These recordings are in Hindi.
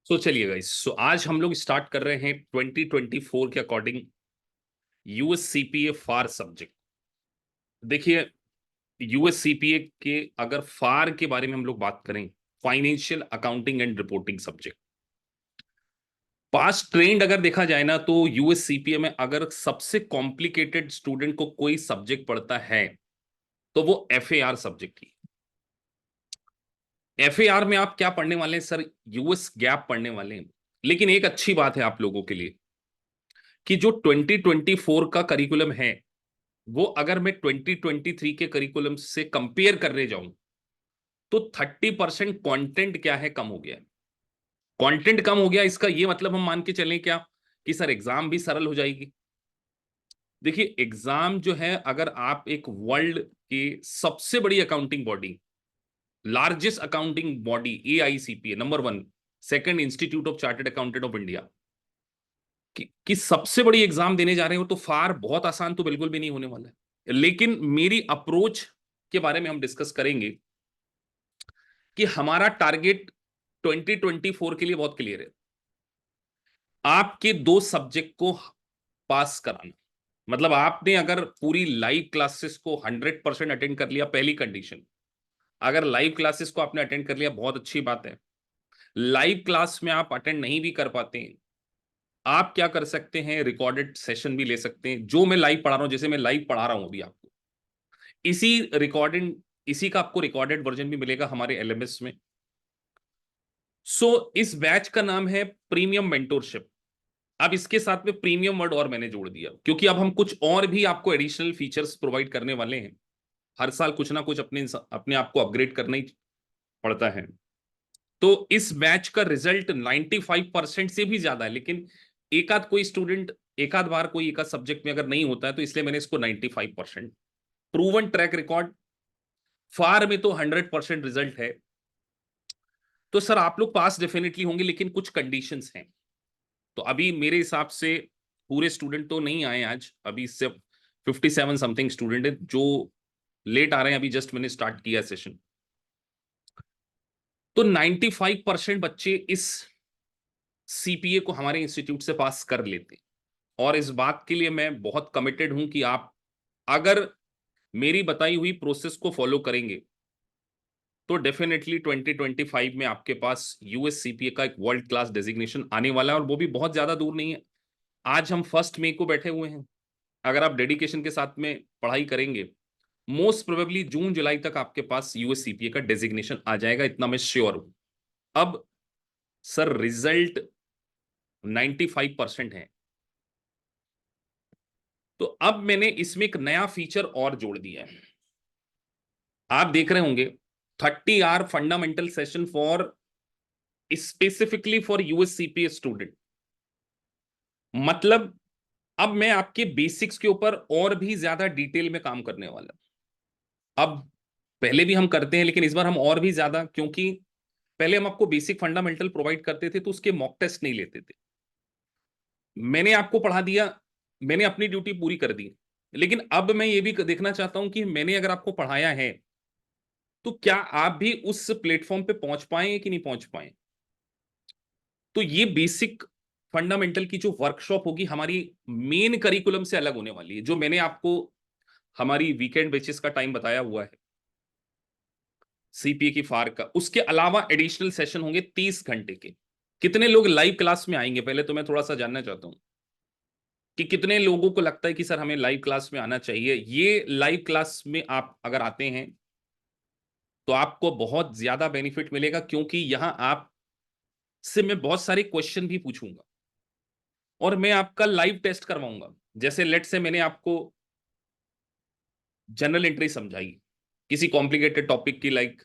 सो चलिए गाइस, सो आज हम लोग स्टार्ट कर रहे हैं 2024 के अकॉर्डिंग यूएससीपीए फार सब्जेक्ट। देखिए, यूएससीपीए के अगर फार के बारे में हम लोग बात करें, financial accounting and reporting subject, past trend अगर देखा जाए ना, तो यूएससीपीए में अगर सबसे कॉम्प्लिकेटेड स्टूडेंट को कोई सब्जेक्ट पढ़ता है तो वो एफएआर सब्जेक्ट ही। एफएआर में आप क्या पढ़ने वाले हैं सर? यूएस गैप पढ़ने वाले हैं। लेकिन एक अच्छी बात है आप लोगों के लिए कि जो 2024 का करिकुलम है, वो अगर मैं 2023 के करिकुलम से कंपेयर करने जाऊं तो 30% कंटेंट क्या है, कम हो गया है। कंटेंट कम हो गया, इसका ये मतलब हम मान के चलें क्या कि सर एग्जाम भी सरल हो जाएगी? देखिए, एग्जाम जो है, अगर आप एक वर्ल्ड की सबसे बड़ी accounting body, largest accounting body AICPA number 1, second institute of chartered accountant of India कि सबसे बड़ी एग्जाम देने जा रहे हो, तो फार बहुत आसान तो बिल्कुल भी नहीं होने वाला है। लेकिन मेरी अप्रोच के बारे में हम डिस्कस करेंगे कि हमारा टारगेट 2024 के लिए बहुत क्लियर है। आपके दो सब्जेक्ट को पास कराना, मतलब आपने अगर पूरी लाइव क्लासेस को 100% अटेंड कर लिया, पहली कंडीशन। अगर लाइव क्लासेस को आपने अटेंड कर लिया, बहुत अच्छी बात है। लाइव क्लास में आप अटेंड नहीं भी कर पाते हैं, आप क्या कर सकते हैं, रिकॉर्डेड सेशन भी ले सकते हैं। जो मैं लाइव पढ़ा रहा हूं, जैसे मैं लाइव पढ़ा रहा हूं अभी आपको, इसी रिकॉर्डिंग, इसी का आपको रिकॉर्डेड वर्जन भी मिलेगा हमारे एलएमएस में। इस बैच का नाम है प्रीमियम मेंटोरशिप। अब इसके साथ में प्रीमियम वर्ड और मैंने जोड़ दिया, क्योंकि अब हम कुछ और भी आपको एडिशनल फीचर्स प्रोवाइड करने वाले हैं। हर साल कुछ ना कुछ अपने अपने आप को अपग्रेड करना ही पड़ता है। तो इस बैच का रिजल्ट 95% से भी ज्यादा है, लेकिन एक आध कोई स्टूडेंट एक आध बार कोई एक आध सब्जेक्ट में अगर नहीं होता है, तो इसलिए मैंने इसको 95%। प्रूवन ट्रैक रिकॉर्ड, फार में तो 100% रिजल्ट है। तो सर आप लोग पास डेफिनेटली होंगे, लेकिन कुछ कंडीशंस हैं। तो अभी मेरे हिसाब से पूरे स्टूडेंट तो नहीं आए आज, अभी सिर्फ 57 समथिंग स्टूडेंट है जो लेट आ रहे हैं। अभी जस्ट मैंने स्टार्ट किया सेशन। तो 95% बच्चे इस सीपीए को हमारे इंस्टीट्यूट से पास कर लेते हैं। और इस बात के लिए मैं बहुत कमिटेड हूं कि आप अगर मेरी बताई हुई प्रोसेस को फॉलो करेंगे, तो डेफिनेटली 2025 में आपके पास यूएससीपीए का एक वर्ल्ड क्लास डेजिग्नेशन आने वाला है, और वो भी बहुत ज्यादा दूर नहीं है। आज हम 1 मई को बैठे हुए हैं। अगर आप डेडिकेशन के साथ में पढ़ाई करेंगे, मोस्ट प्रोबेबली जून जुलाई तक आपके पास यूएससीपीए का डेजिग्नेशन आ जाएगा, इतना मैं श्योर हूं। अब सर रिजल्ट 95% है, तो अब मैंने इसमें एक नया फीचर और जोड़ दिया है। आप देख रहे होंगे 30 hour fundamental session for specifically for USCPA student. मतलब अब मैं आपके बेसिक्स के ऊपर और भी ज्यादा डिटेल में काम करने वाला हूं। अब पहले भी हम करते हैं, लेकिन इस बार हम और भी ज्यादा, क्योंकि पहले हम आपको बेसिक फंडामेंटल प्रोवाइड करते थे तो उसके मॉक टेस्ट नहीं लेते थे। मैंने आपको पढ़ा दिया, मैंने अपनी ड्यूटी पूरी कर दी। लेकिन अब मैं ये भी देखना चाहता हूं कि मैंने अगर आपको पढ़ाया है, तो क्या आप भी उस प्लेटफॉर्म पे पहुंच पाए कि नहीं पहुंच पाए। तो ये बेसिक फंडामेंटल की जो वर्कशॉप होगी हमारी मेन करिकुलम से अलग होने वाली है, जो मैंने आपको हमारी वीकेंड बेसिस का टाइम बताया हुआ है सीपीए की फार का। उसके अलावा एडिशनल सेशन होंगे 30 घंटे के। कितने लोग लाइव क्लास में आएंगे, पहले तो मैं थोड़ा सा जानना चाहता हूं कि कितने लोगों को लगता है कि सर हमें लाइव क्लास में आना चाहिए। ये लाइव क्लास में आप अगर आते हैं तो आपको बहुत ज्यादा बेनिफिट मिलेगा, क्योंकि यहां आप से मैं बहुत सारे क्वेश्चन भी पूछूंगा और मैं आपका लाइव टेस्ट करवाऊंगा। जैसे लेट से मैंने आपको जनरल एंट्री समझाई किसी कॉम्प्लिकेटेड टॉपिक की, लाइक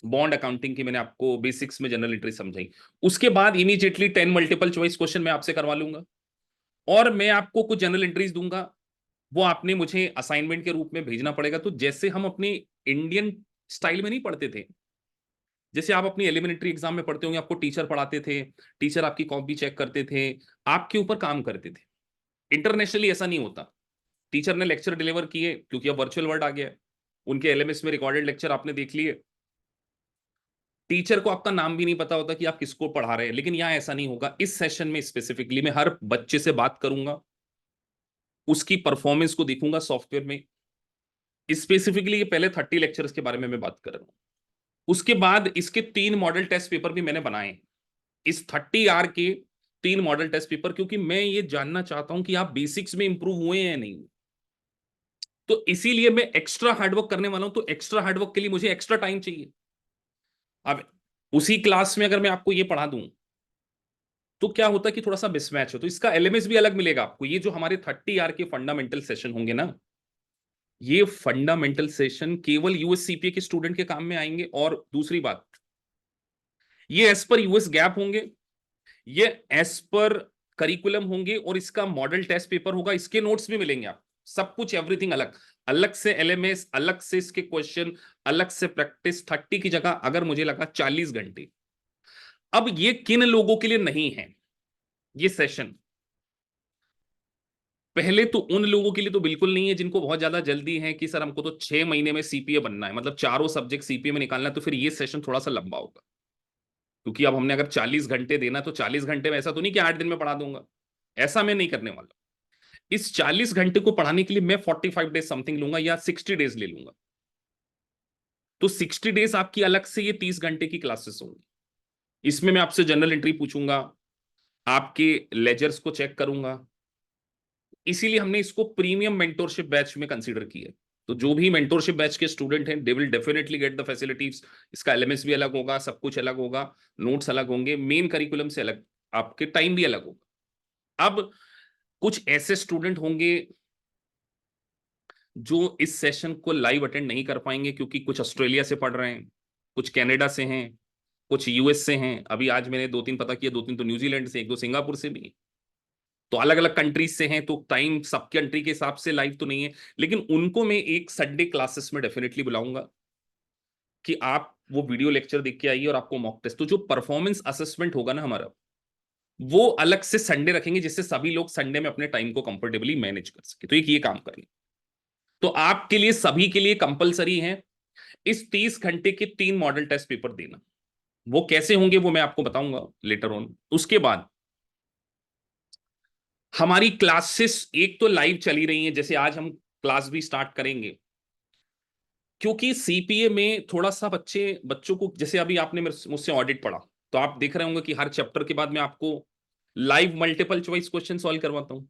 बॉन्ड अकाउंटिंग की, मैंने आपको बेसिक्स में जनरल एंट्री समझाई। उसके बाद इमीडिएटली 10 मल्टीपल चॉइस क्वेश्चन मैं आपसे करवा लूंगा, और मैं आपको कुछ जनरल एंट्रीज दूंगा। वो आपने मुझे असाइनमेंट के रूप में भेजना पड़ेगा। तो जैसे हम अपनी इंडियन स्टाइल में नहीं पढ़ते थे, जैसे आप अपनी एलिमेंट्री एग्जाम में पढ़ते होंगे, आपको टीचर पढ़ाते थे, टीचर आपकी कॉपी चेक करते थे, आपके ऊपर काम करते थे। इंटरनेशनली ऐसा नहीं होता। टीचर ने लेक्चर डिलीवर किए, क्योंकि अब वर्चुअल वर्ल्ड आ गया है, उनके एलएमएस में रिकॉर्डेड लेक्चर आपने देख लिए, टीचर को आपका नाम भी नहीं पता होता कि आप किसको पढ़ा रहे हैं। लेकिन यहाँ ऐसा नहीं होगा। इस सेशन में स्पेसिफिकली मैं हर बच्चे से बात करूंगा, उसकी परफॉर्मेंस को देखूंगा सॉफ्टवेयर में। स्पेसिफिकली ये पहले 30 लेक्चर्स के बारे में मैं बात कर रहा हूं। उसके बाद इसके 3 मॉडल टेस्ट पेपर भी मैंने बनाए हैं। इस 30 आर के 3 मॉडल टेस्ट पेपर, क्योंकि मैं ये जानना चाहता हूं कि आप बेसिक्स में इंप्रूव हुए हैं या नहीं। तो इसीलिए मैं एक्स्ट्रा हार्डवर्क करने वाला हूं। तो एक्स्ट्रा हार्डवर्क के लिए मुझे एक्स्ट्रा टाइम चाहिए। अब उसी क्लास में अगर मैं आपको ये पढ़ा दूं तो क्या होता है कि थोड़ा सा मिसमैच हो। तो इसका एलएमएस भी अलग मिलेगा आपको। ये जो हमारे 30 आर के फंडामेंटल सेशन होंगे ना, ये फंडामेंटल सेशन केवल यूएस सीपीए के स्टूडेंट के काम में आएंगे। और दूसरी बात, ये एज पर यूएस गैप होंगे, ये एज पर करिकुलम होंगे, और इसका मॉडल टेस्ट पेपर होगा। इसके नोट्स भी मिलेंगे आप, सब कुछ एवरीथिंग अलग। अलग से एलएमएस, अलग से इसके क्वेश्चन, अलग से प्रैक्टिस। 30 की जगह अगर मुझे लगा 40 घंटे। अब ये किन लोगों के लिए नहीं है ये सेशन? पहले तो उन लोगों के लिए तो बिल्कुल नहीं है जिनको बहुत ज्यादा जल्दी है कि सर हमको तो 6 महीने में सीपीए बनना है, मतलब चारों सब्जेक्ट सीपीए में निकालना है। तो फिर ये सेशन थोड़ा सा लंबा होगा, क्योंकि अब हमने अगर 40 घंटे देना तो 40 घंटे में ऐसा तो नहीं कि 8 दिन में पढ़ा दूंगा। ऐसा मैं नहीं करने वाला। इस 40 घंटे को पढ़ाने के लिए मैं 45 डेज समथिंग लूंगा या 60 डेज ले लूंगा। तो 60 डेज आपकी अलग से ये 30 घंटे की क्लासेस होंगी। इसमें मैं आपसे जनरल एंट्री पूछूंगा, आपके लेजर्स को चेक करूंगा। इसीलिए हमने इसको प्रीमियम मेंटोरशिप बैच में कंसीडर किया है। तो जो भी मेंटोरशिप बैच के स्टूडेंट हैं, they will definitely get the facilities. इसका एलएमएस भी अलग होगा, सब कुछ अलग होगा, नोट्स अलग होंगे, मेन करिकुलम से अलग, आपके टाइम भी अलग होगा। अब कुछ ऐसे स्टूडेंट होंगे जो इस सेशन को लाइव अटेंड नहीं कर पाएंगे, क्योंकि कुछ ऑस्ट्रेलिया से पढ़ रहे हैं, कुछ कनाडा से हैं, कुछ यूएस से हैं। अभी आज मैंने 2-3 पता किया, 2-3 तो न्यूजीलैंड से, 1-2 सिंगापुर से भी। तो अलग अलग कंट्रीज से हैं, तो टाइम सब कंट्री के हिसाब से लाइव तो नहीं है। लेकिन उनको मैं एक संडे क्लासेस में डेफिनेटली बुलाऊंगा कि आप वो वीडियो लेक्चर देख के आइए और आपको मॉक टेस्ट। तो जो परफॉर्मेंस असेसमेंट होगा ना हमारा, वो अलग से संडे रखेंगे, जिससे सभी लोग संडे में अपने टाइम को कंफर्टेबली मैनेज कर सके। तो एक ये काम करेंगे। तो आपके लिए, सभी के लिए कंपलसरी है इस 30 घंटे के 3 मॉडल टेस्ट पेपर देना। वो कैसे होंगे वो मैं आपको बताऊंगा लेटर ऑन। उसके बाद हमारी क्लासेस एक तो लाइव चली रही हैं, जैसे आज हम क्लास भी स्टार्ट करेंगे। क्योंकि सीपीए में थोड़ा सा बच्चों को, जैसे अभी आपने मुझसे ऑडिट पढ़ा, तो आप देख रहे होंगे कि हर चैप्टर के बाद मैं आपको live multiple choice question solve करवाता हूं।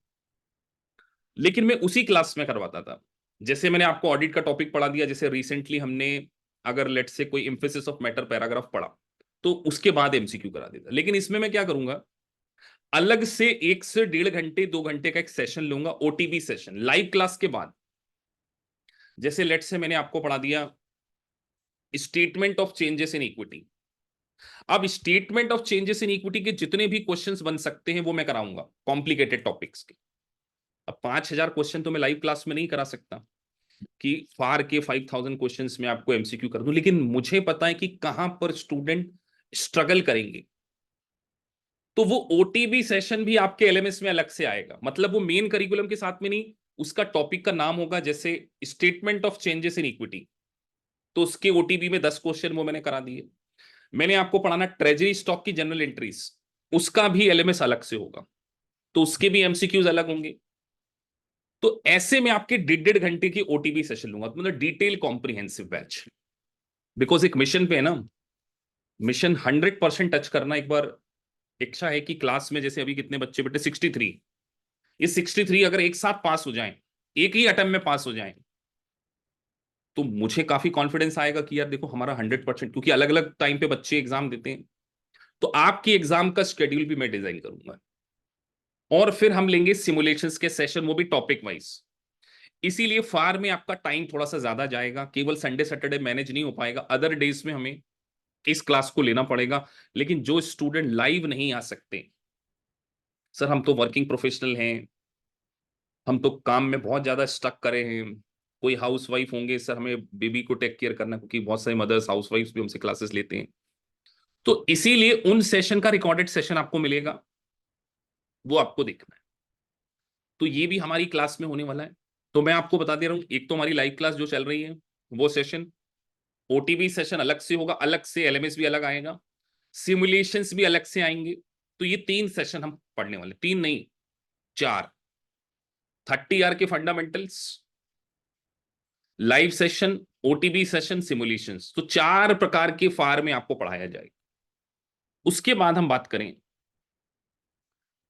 लेकिन मैं उसी क्लास में करवाता था। जैसे मैंने आपको ऑडिट का टॉपिक पढ़ा दिया, जैसे रिसेंटली हमने अगर लेट से कोई एम्फेसिस ऑफ मैटर पैराग्राफ पढ़ा, तो उसके बाद एमसीक्यू करा देता। लेकिन इसमें मैं क्या करूंगा, अलग से 1 से 1.5 घंटे 2 घंटे का एक सेशन लूंगा, ओटीबी सेशन, लाइव क्लास के बाद। जैसे लेट से मैंने आपको पढ़ा दिया statement of changes in equity. अब statement of changes in equity के जितने भी क्वेश्चंस बन सकते हैं वो मैं कराऊंगा, कॉम्प्लिकेटेड टॉपिक्स के। अब 5,000 क्वेश्चन तो मैं लाइव क्लास में नहीं करा सकता कि फार के 5,000 क्वेश्चंस में आपको एमसीक्यू कर दूं। लेकिन मुझे पता है कि कहां पर स्टूडेंट स्ट्रगल करेंगे। तो वो ओटीबी सेशन भी आपके एलएमएस में अलग से आएगा। मतलब वो मेन करिकुलम के साथ में नहीं, उसका टॉपिक का नाम होगा जैसे statement of changes in equity. तो उसके ओटीबी में 10 क्वेश्चन वो मैंने करा दिए। मैंने आपको पढ़ाना ट्रेजरी स्टॉक की जनरल एंट्रीज, उसका भी एलएमएस अलग से होगा, तो उसके भी एमसीक्यूज अलग होंगे। तो ऐसे में आपके 1.5 घंटे की ओटीबी सेशन लूंगा, मतलब डिटेल कॉम्प्रिहेंसिव बैच। बिकॉज एक मिशन पे है ना, मिशन 100% टच करना। एक बार इच्छा है कि क्लास में जैसे अभी कितने बच्चे बेटे 63, ये 63 अगर एक साथ पास हो जाएं, एक ही अटेम्प्ट में पास हो जाएं, तो मुझे काफी कॉन्फिडेंस आएगा कि यार देखो हमारा 100%, क्योंकि अलग अलग टाइम पे बच्चे एग्जाम देते हैं। तो आपकी एग्जाम का शेड्यूल भी मैं डिजाइन करूंगा। और फिर हम लेंगे सिमुलेशंस के सेशन, वो भी टॉपिक वाइज। इसीलिए फार में आपका टाइम थोड़ा सा ज्यादा जाएगा, केवल संडे सैटरडे मैनेज नहीं हो पाएगा, अदर डेज में हमें इस क्लास को लेना पड़ेगा। लेकिन जो स्टूडेंट लाइव नहीं आ सकते, सर हम तो वर्किंग प्रोफेशनल हैं, हम तो काम में बहुत ज्यादा स्टक करे हैं, कोई हाउस वाइफ होंगे, सर हमें बेबी को टेक केयर करना, क्योंकि बहुत सारी मदर्स हाउस वाइफ भी हमसे क्लासेस लेते हैं। तो इसीलिए उन सेशन का रिकॉर्डेड सेशन आपको मिलेगा, वो आपको देखना है। तो ये भी हमारी क्लास में होने वाला है। तो मैं आपको बता दे रहा हूं, एक तो हमारी लाइव क्लास जो चल रही है वो सेशन, ओटीबी सेशन अलग से होगा, अलग से एलएमएस भी अलग आएगा, सिमुलेशंस भी अलग से आएंगे। तो ये 3 सेशन हम पढ़ने वाले, 3 नहीं 4, 30 आवर के fundamentals, live session, OTB session, simulations. तो 4 प्रकार के फार में आपको पढ़ाया जाएगा। उसके बाद हम बात करें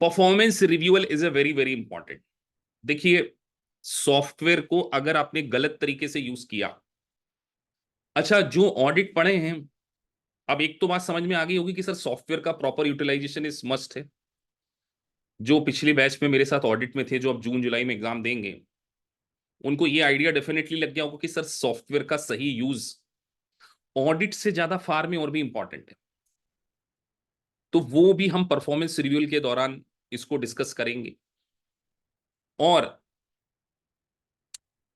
performance reviewal is a very very important. देखिए, सॉफ्टवेयर को अगर आपने गलत तरीके से यूज किया, अच्छा जो ऑडिट पढ़े हैं, अब एक तो बात समझ में आ गई होगी कि सर सॉफ्टवेयर का प्रॉपर यूटिलाइजेशन इज मस्ट है। जो पिछले बैच में मेरे साथ ऑडिट में थे, जो अब जून जुलाई में एग्जाम देंगे, उनको ये आइडिया डेफिनेटली लग गया होगा कि सर सॉफ्टवेयर का सही यूज ऑडिट से ज्यादा फार में और भी इंपॉर्टेंट है। तो वो भी हम परफॉर्मेंस रिव्यूअल के दौरान इसको डिस्कस करेंगे। और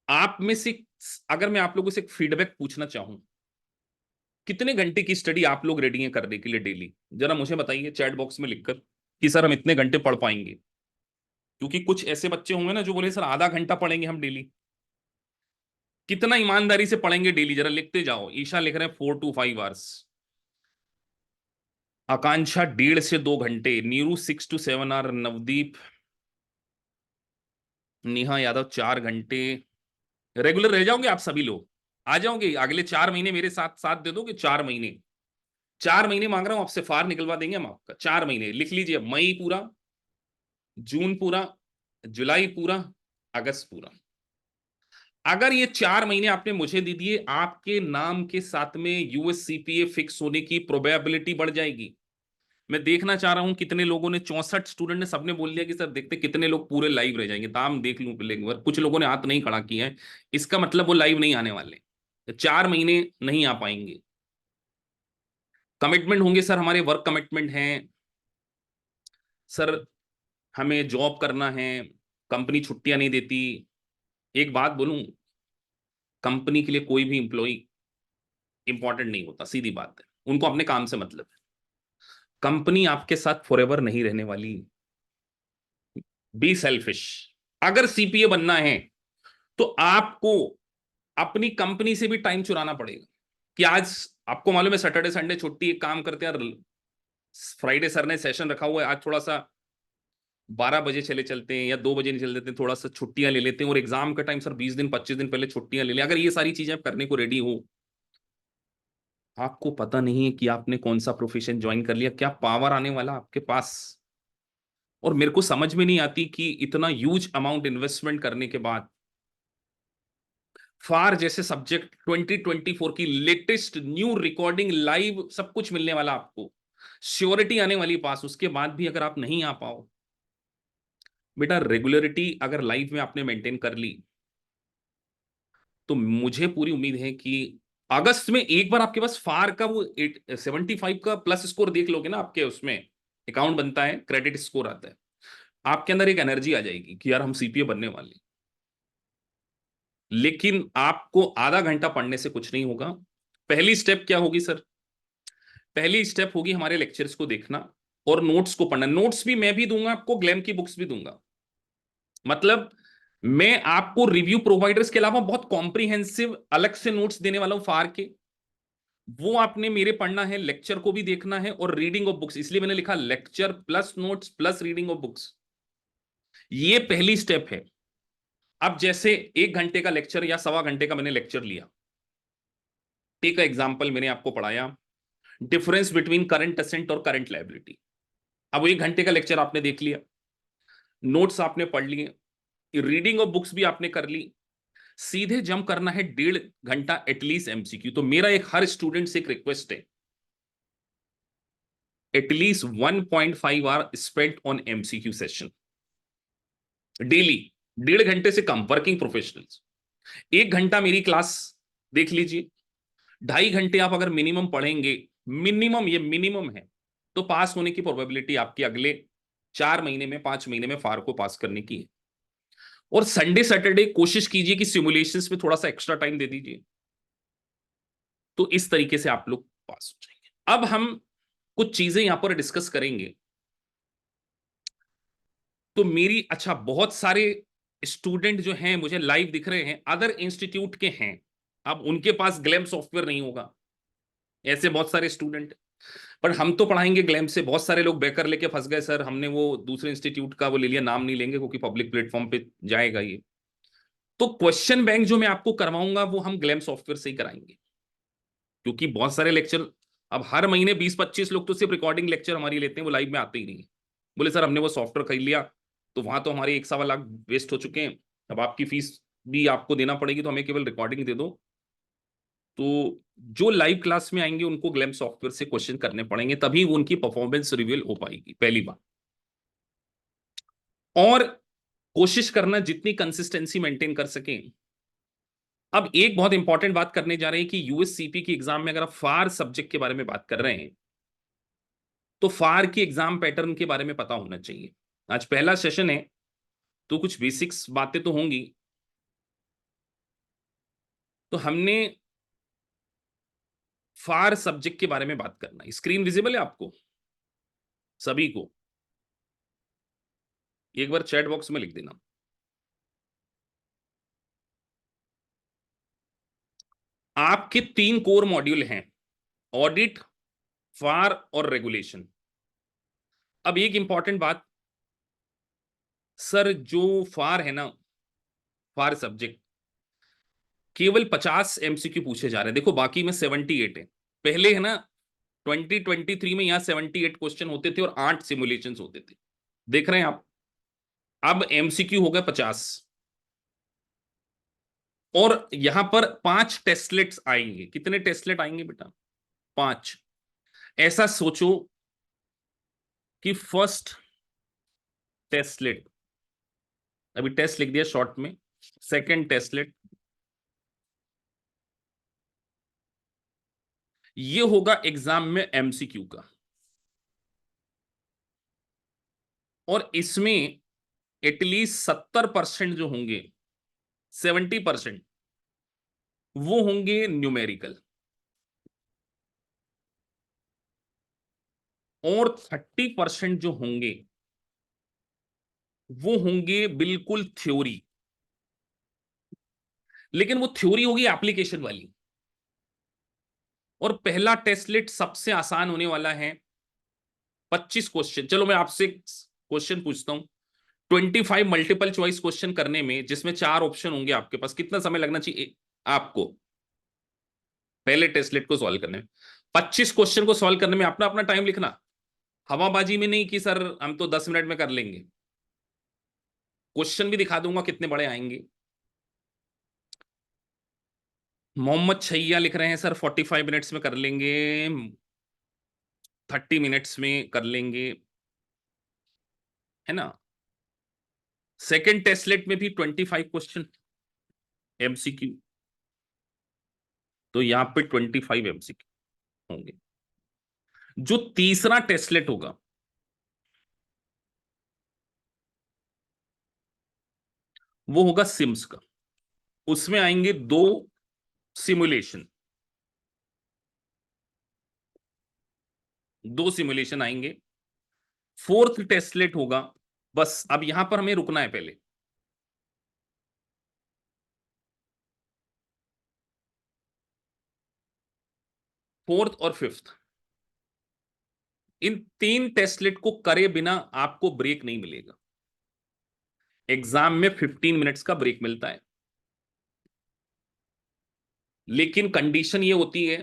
आप में से अगर मैं आप लोगों से एक फीडबैक पूछना चाहूं, कितने घंटे की स्टडी आप लोग रेडी हैं करने के लिए डेली? जरा मुझे बताइए चैट बॉक्स में लिखकर कि सर हम इतने घंटे पढ़ पाएंगे। क्योंकि कुछ ऐसे बच्चे होंगे ना जो बोले सर आधा घंटा पढ़ेंगे हम डेली। कितना ईमानदारी से पढ़ेंगे डेली? जरा लिखते जाओ। ईशा लिख रहे हैं 4 to 5 आवर्स, आकांक्षा 1.5 से 2 घंटे, नीरू 6 to 7 आवर, नवदीप, नेहा यादव 4 घंटे। रेगुलर रह जाओगे आप सभी लोग? आ जाओगे अगले 4 महीने मेरे साथ साथ दे दोगे? 4 महीने, 4 महीने मांग रहा हूं आपसे, फार निकलवा देंगे हम आपका। 4 महीने लिख लीजिए, मई पूरा, जून पूरा, जुलाई पूरा, अगस्त पूरा। अगर ये 4 महीने आपने मुझे दे दिए, आपके नाम के साथ में यूएससीपीए फिक्स होने की प्रोबेबिलिटी बढ़ जाएगी। मैं देखना चाह रहा हूं कितने लोगों ने, 64 स्टूडेंट ने, सबने बोल दिया कि सर देखते कितने लोग पूरे लाइव रह जाएंगे। नाम देख लूं पहले एक बार। कुछ लोगों ने हाथ नहीं खड़ा किया है, इसका मतलब वो लाइव नहीं आने वाले। 4 महीने नहीं आ पाएंगे। कमिटमेंट होंगे सर, हमारे वर्क कमिटमेंट हैं सर, हमें जॉब करना है, कंपनी छुट्टियां नहीं देती। एक बात बोलूं, कंपनी के लिए कोई भी इंप्लॉय इंपॉर्टेंट नहीं होता, सीधी बात है। उनको अपने काम से मतलब है। कंपनी आपके साथ फॉरएवर नहीं रहने वाली। Be selfish. अगर सीपीए बनना है तो आपको अपनी कंपनी से भी टाइम चुराना पड़ेगा। कि आज आपको मालूम है सैटरडे संडे छुट्टी, एक काम करते हैं, फ्राइडे सर ने सेशन रखा हुआ है, आज थोड़ा सा 12 बजे चले चलते हैं या 2 बजे नहीं चल देते हैं, थोड़ा सा छुट्टियां ले लेते हैं। और एग्जाम का टाइम सर 20 दिन 25 दिन पहले छुट्टियां ले लें। अगर ये सारी चीजें आप करने को रेडी हो, आपको पता नहीं है कि आपने कौन सा प्रोफेशन ज्वाइन कर लिया, क्या पावर आने वाला आपके पास। और मेरे को समझ में नहीं आती कि इतना ह्यूज अमाउंट इन्वेस्टमेंट करने के बाद फार जैसे सब्जेक्ट, 2024 की लेटेस्ट न्यू रिकॉर्डिंग लाइव सब कुछ मिलने वाला आपको, श्योरिटी आने वाली पास, उसके बाद भी अगर आप नहीं आ पाओ, बेटा रेगुलरिटी अगर लाइफ में आपने मेंटेन कर ली, तो मुझे पूरी उम्मीद है कि अगस्त में एक बार आपके पास फार का वो 75 का प्लस स्कोर देख लोगे ना, आपके उसमें अकाउंट बनता है, क्रेडिट स्कोर आता है, आपके अंदर एक एनर्जी आ जाएगी कि यार हम सीपीए बनने वाले। लेकिन आपको आधा घंटा पढ़ने से कुछ नहीं होगा। पहली स्टेप क्या होगी सर? पहली स्टेप होगी हमारे लेक्चर्स को देखना और नोट्स को पढ़ना। नोट्स भी मैं भी दूंगा आपको, ग्लैम की बुक्स भी दूंगा। मतलब मैं आपको रिव्यू प्रोवाइडर्स के अलावा बहुत कॉम्प्रिहेंसिव अलग से नोट्स देने वाला हूं फार के। वो आपने मेरे पढ़ना है, लेक्चर को भी देखना है और रीडिंग ऑफ बुक्स, इसलिए मैंने लिखा lecture plus notes plus reading of books. ये पहली स्टेप है। अब जैसे 1 घंटे का लेक्चर या सवा घंटे का मैंने लेक्चर लिया, टेक का एग्जाम्पल मैंने आपको पढ़ाया, डिफरेंस बिटवीन करंट असेंट और करंट लायबिलिटी। अब 1 घंटे का लेक्चर आपने देख लिया, नोट्स आपने पढ़ लिए, रीडिंग ऑफ बुक्स भी आपने कर ली, सीधे जंप करना है 1.5 घंटा एटलीस्ट एमसीक्यू। तो मेरा एक हर स्टूडेंट से एक रिक्वेस्ट है, at least 1.5 hour spent on MCQ session daily. 1.5 घंटे से कम, वर्किंग प्रोफेशनल्स 1 घंटा मेरी क्लास देख लीजिए, 2.5 घंटे आप अगर मिनिमम पढ़ेंगे, मिनिमम, ये मिनिमम है, तो पास होने की प्रोबेबिलिटी आपकी अगले 4 महीने में 5 महीने में फार को पास करने की है। और संडे सैटरडे कोशिश कीजिए कि सिमुलेशंस में थोड़ा सा एक्स्ट्रा टाइम दे दीजिए, तो इस तरीके से आप लोग पास हो जाएंगे। अब हम कुछ चीजें यहां पर डिस्कस करेंगे। तो मेरी, अच्छा बहुत सारे स्टूडेंट जो हैं मुझे लाइव दिख रहे हैं, अदर इंस्टीट्यूट के हैं, अब उनके पास ग्लैम सॉफ्टवेयर नहीं होगा, ऐसे बहुत सारे स्टूडेंट। पर हम तो पढ़ाएंगे ग्लैम से। बहुत सारे लोग बेकर लेके फंस गए सर, हमने वो दूसरे इंस्टीट्यूट का वो ले लिया, नाम नहीं लेंगे क्योंकि पब्लिक प्लेटफॉर्म पे जाएगा ये। तो क्वेश्चन बैंक जो मैं आपको करवाऊंगा वो हम ग्लैम सॉफ्टवेयर से ही कराएंगे, क्योंकि बहुत सारे लेक्चर, अब हर महीने 20-25 लोग तो सिर्फ रिकॉर्डिंग लेक्चर हमारी लेते हैं, वो लाइव में आते ही नहीं है। बोले सर हमने वो सॉफ्टवेयर खरीद लिया, तो वहां तो हमारे 1-1.25 लाख वेस्ट हो चुके हैं, अब आपकी फीस भी आपको देना पड़ेगी, तो हमें केवल रिकॉर्डिंग दे दो। तो जो लाइव क्लास में आएंगे उनको ग्लैम सॉफ्टवेयर से क्वेश्चन करने पड़ेंगे, तभी उनकी परफॉर्मेंस रिवील हो पाएगी, पहली बात। और कोशिश करना जितनी कंसिस्टेंसी मेंटेन कर सकें। अब एक बहुत इंपॉर्टेंट बात करने जा रहे हैं कि यूएससीपी की एग्जाम में अगर आप फार सब्जेक्ट के बारे में बात कर रहे हैं, तो फार की एग्जाम पैटर्न के बारे में पता होना चाहिए। आज पहला सेशन है, तो कुछ बेसिक्स बातें तो होंगी। तो हमने फार सब्जेक्ट के बारे में बात करना है। स्क्रीन विजिबल है आपको सभी को? एक बार चैट बॉक्स में लिख देना। आपके 3 कोर मॉड्यूल हैं, ऑडिट, फार और रेगुलेशन। अब एक इंपॉर्टेंट बात, सर जो फार है ना, फार सब्जेक्ट केवल 50 एमसीक्यू पूछे जा रहे हैं। देखो बाकी में 78 है। पहले है ना 2023 में यहां 78 क्वेश्चन होते थे और 8 सिमुलेशंस होते थे, देख रहे हैं आप? अब एमसीक्यू हो गए 50, और यहां पर 5 टेस्टलेट्स आएंगे। कितने टेस्टलेट आएंगे बेटा? 5। ऐसा सोचो कि फर्स्ट टेस्टलेट, अभी टेस्ट लिख दिया शॉर्ट में, सेकंड टेस्टलेट, ये होगा एग्जाम में एमसीक्यू का। और इसमें एटलीस्ट 70% जो होंगे, 70% वो होंगे न्यूमेरिकल, और 30% जो होंगे वो होंगे बिल्कुल थ्योरी। लेकिन वो थ्योरी होगी एप्लीकेशन वाली। और पहला टेस्टलेट सबसे आसान होने वाला है, 25 क्वेश्चन। चलो मैं आपसे क्वेश्चन पूछता हूं, 25 मल्टीपल चॉइस क्वेश्चन करने में, जिसमें 4 ऑप्शन होंगे आपके पास, कितना समय लगना चाहिए आपको पहले टेस्टलेट को सॉल्व करने में? 25 क्वेश्चन को सॉल्व करने में अपना अपना टाइम लिखना, हवाबाजी में नहीं कि सर हम तो 10 मिनट में कर लेंगे। क्वेश्चन भी दिखा दूंगा कितने बड़े आएंगे। मोहम्मद छैया लिख रहे हैं सर 45 मिनट्स में कर लेंगे, 30 मिनट्स में कर लेंगे, है ना? सेकेंड टेस्टलेट में भी 25 क्वेश्चन एमसीक्यू, तो यहां पे 25 एमसीक्यू होंगे। जो तीसरा टेस्टलेट होगा वो होगा सिम्स का, उसमें आएंगे 2 सिमुलेशन, 2 सिमुलेशन आएंगे। फोर्थ टेस्टलेट होगा, बस अब यहां पर हमें रुकना है पहले, फोर्थ और फिफ्थ, इन 3 टेस्टलेट को करे बिना आपको ब्रेक नहीं मिलेगा। एग्जाम में 15 मिनट्स का ब्रेक मिलता है, लेकिन कंडीशन ये होती है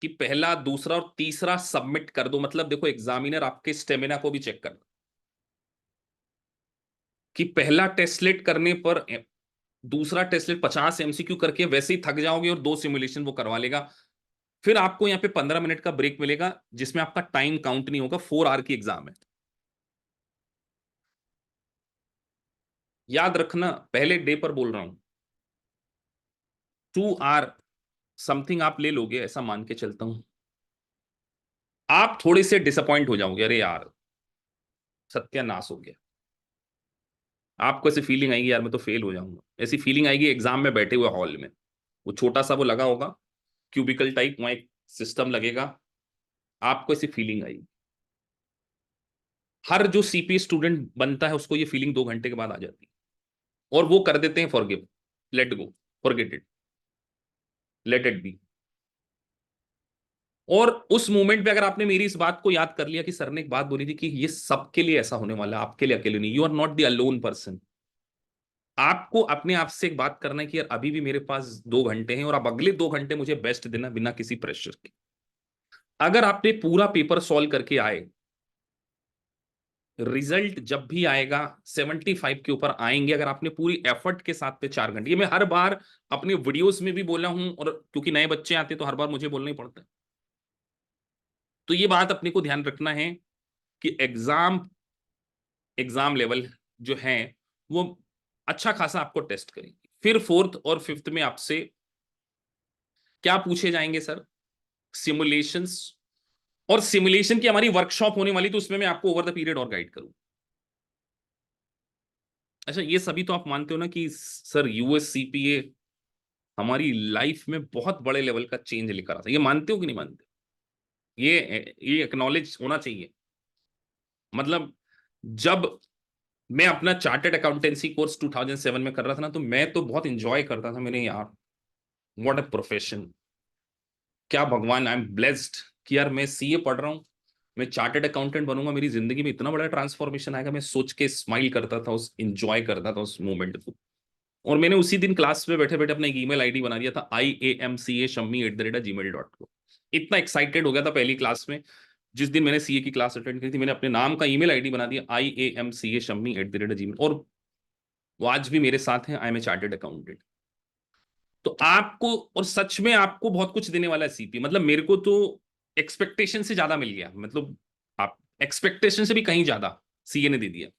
कि पहला, दूसरा और तीसरा सबमिट कर दो। मतलब देखो एग्जामिनर आपके स्टेमिना को भी चेक कर, कि पहला टेस्टलेट करने पर दूसरा टेस्टलेट 50 एमसीक्यू करके वैसे ही थक जाओगे, और 2 सिमुलेशन वो करवा लेगा। फिर आपको यहाँ पे 15 मिनट का ब्रेक मिलेगा, जिसमें आपका टाइम काउंट नहीं होगा। 4 आवर की एग्जाम है, याद रखना, पहले डे पर बोल रहा हूं। 2 आवर समथिंग आप ले लोगे, ऐसा मान के चलता हूं। आप थोड़े से डिसअपॉइंट हो जाओगे, अरे यार सत्यानाश हो गया। आपको ऐसी फीलिंग आएगी यार मैं तो फेल हो जाऊंगा, ऐसी फीलिंग आएगी एग्जाम में बैठे हुए हॉल में, वो छोटा सा वो लगा होगा क्यूबिकल टाइप, वहां एक सिस्टम लगेगा, आपको ऐसी फीलिंग आएगी। हर जो सीपी स्टूडेंट बनता है उसको ये फीलिंग 2 घंटे के बाद आ जाती है, और वो कर देते हैं forgive, let go, forget it. Let it be. और उस मोमेंट पे अगर आपने मेरी इस बात को याद कर लिया कि सर ने एक बात बोली थी कि ये सबके लिए ऐसा होने वाला है, आपके लिए अकेले नहीं, you are not the alone person. आपको अपने आप से एक बात करना है कि यार अभी भी मेरे पास 2 घंटे हैं और अब अगले 2 घंटे मुझे बेस्ट देना बिना किसी प्रेशर के। अगर आपने पूरा पेपर सॉल्व करके आए, रिजल्ट जब भी आएगा 75 के ऊपर आएंगे अगर आपने पूरी एफर्ट के साथ पे 4 घंटे। ये मैं हर बार अपने वीडियोस में भी बोला हूं, और क्योंकि नए बच्चे आते तो हर बार मुझे बोलना ही पड़ता है। तो ये बात अपने को ध्यान रखना है कि एग्जाम लेवल जो है वो अच्छा खासा आपको टेस्ट करेंगे। फिर फोर्थ और फिफ्थ में आपसे क्या पूछे जाएंगे सर? सिमुलेशंस। और सिमुलेशन की हमारी वर्कशॉप होने वाली, तो उसमें मैं आपको ओवर द पीरियड और गाइड करूं। अच्छा, ये सभी तो आप मानते हो ना कि सर यूएस सीपीए हमारी लाइफ में बहुत बड़े लेवल का चेंज लेकर आता है, ये मानते हो कि नहीं मानते? ये एक्नॉलेज होना चाहिए। मतलब जब मैं अपना चार्टर्ड अकाउंटेंसी कोर्स 2007 में कर रहा था ना, तो मैं तो बहुत इंजॉय करता था। मैंने यार, व्हाट अ प्रोफेशन, क्या भगवान, आई एम ब्लेस्ड कि यार मैं सीए पढ़ रहा हूँ, मैं चार्टर्ड अकाउंटेंट बनूंगा, मेरी जिंदगी में इतना बड़ा ट्रांसफॉर्मेशन आएगा। मैं सोच के स्माइल करता था, उस इंजॉय करता था उस मोमेंट को। और मैंने उसी दिन क्लास में बैठे बैठे अपना एक ईमेल आईडी बना दिया था, iamca@gmail.com। इतना एक्साइटेड हो गया था पहली क्लास में। जिस दिन मैंने सीए की क्लास अटेंड की थी, मैंने अपने नाम का ईमेल आईडी बना दिया iamca@gmail। और वो आज भी मेरे साथ हैं, I am a chartered accountant. तो आपको, और सच में आपको बहुत कुछ देने वाला है सीपी। मतलब मेरे को तो एक्सपेक्टेशन से ज्यादा मिल गया, मतलब आप एक्सपेक्टेशन से भी कहीं ज्यादा सीए ने दे दिया।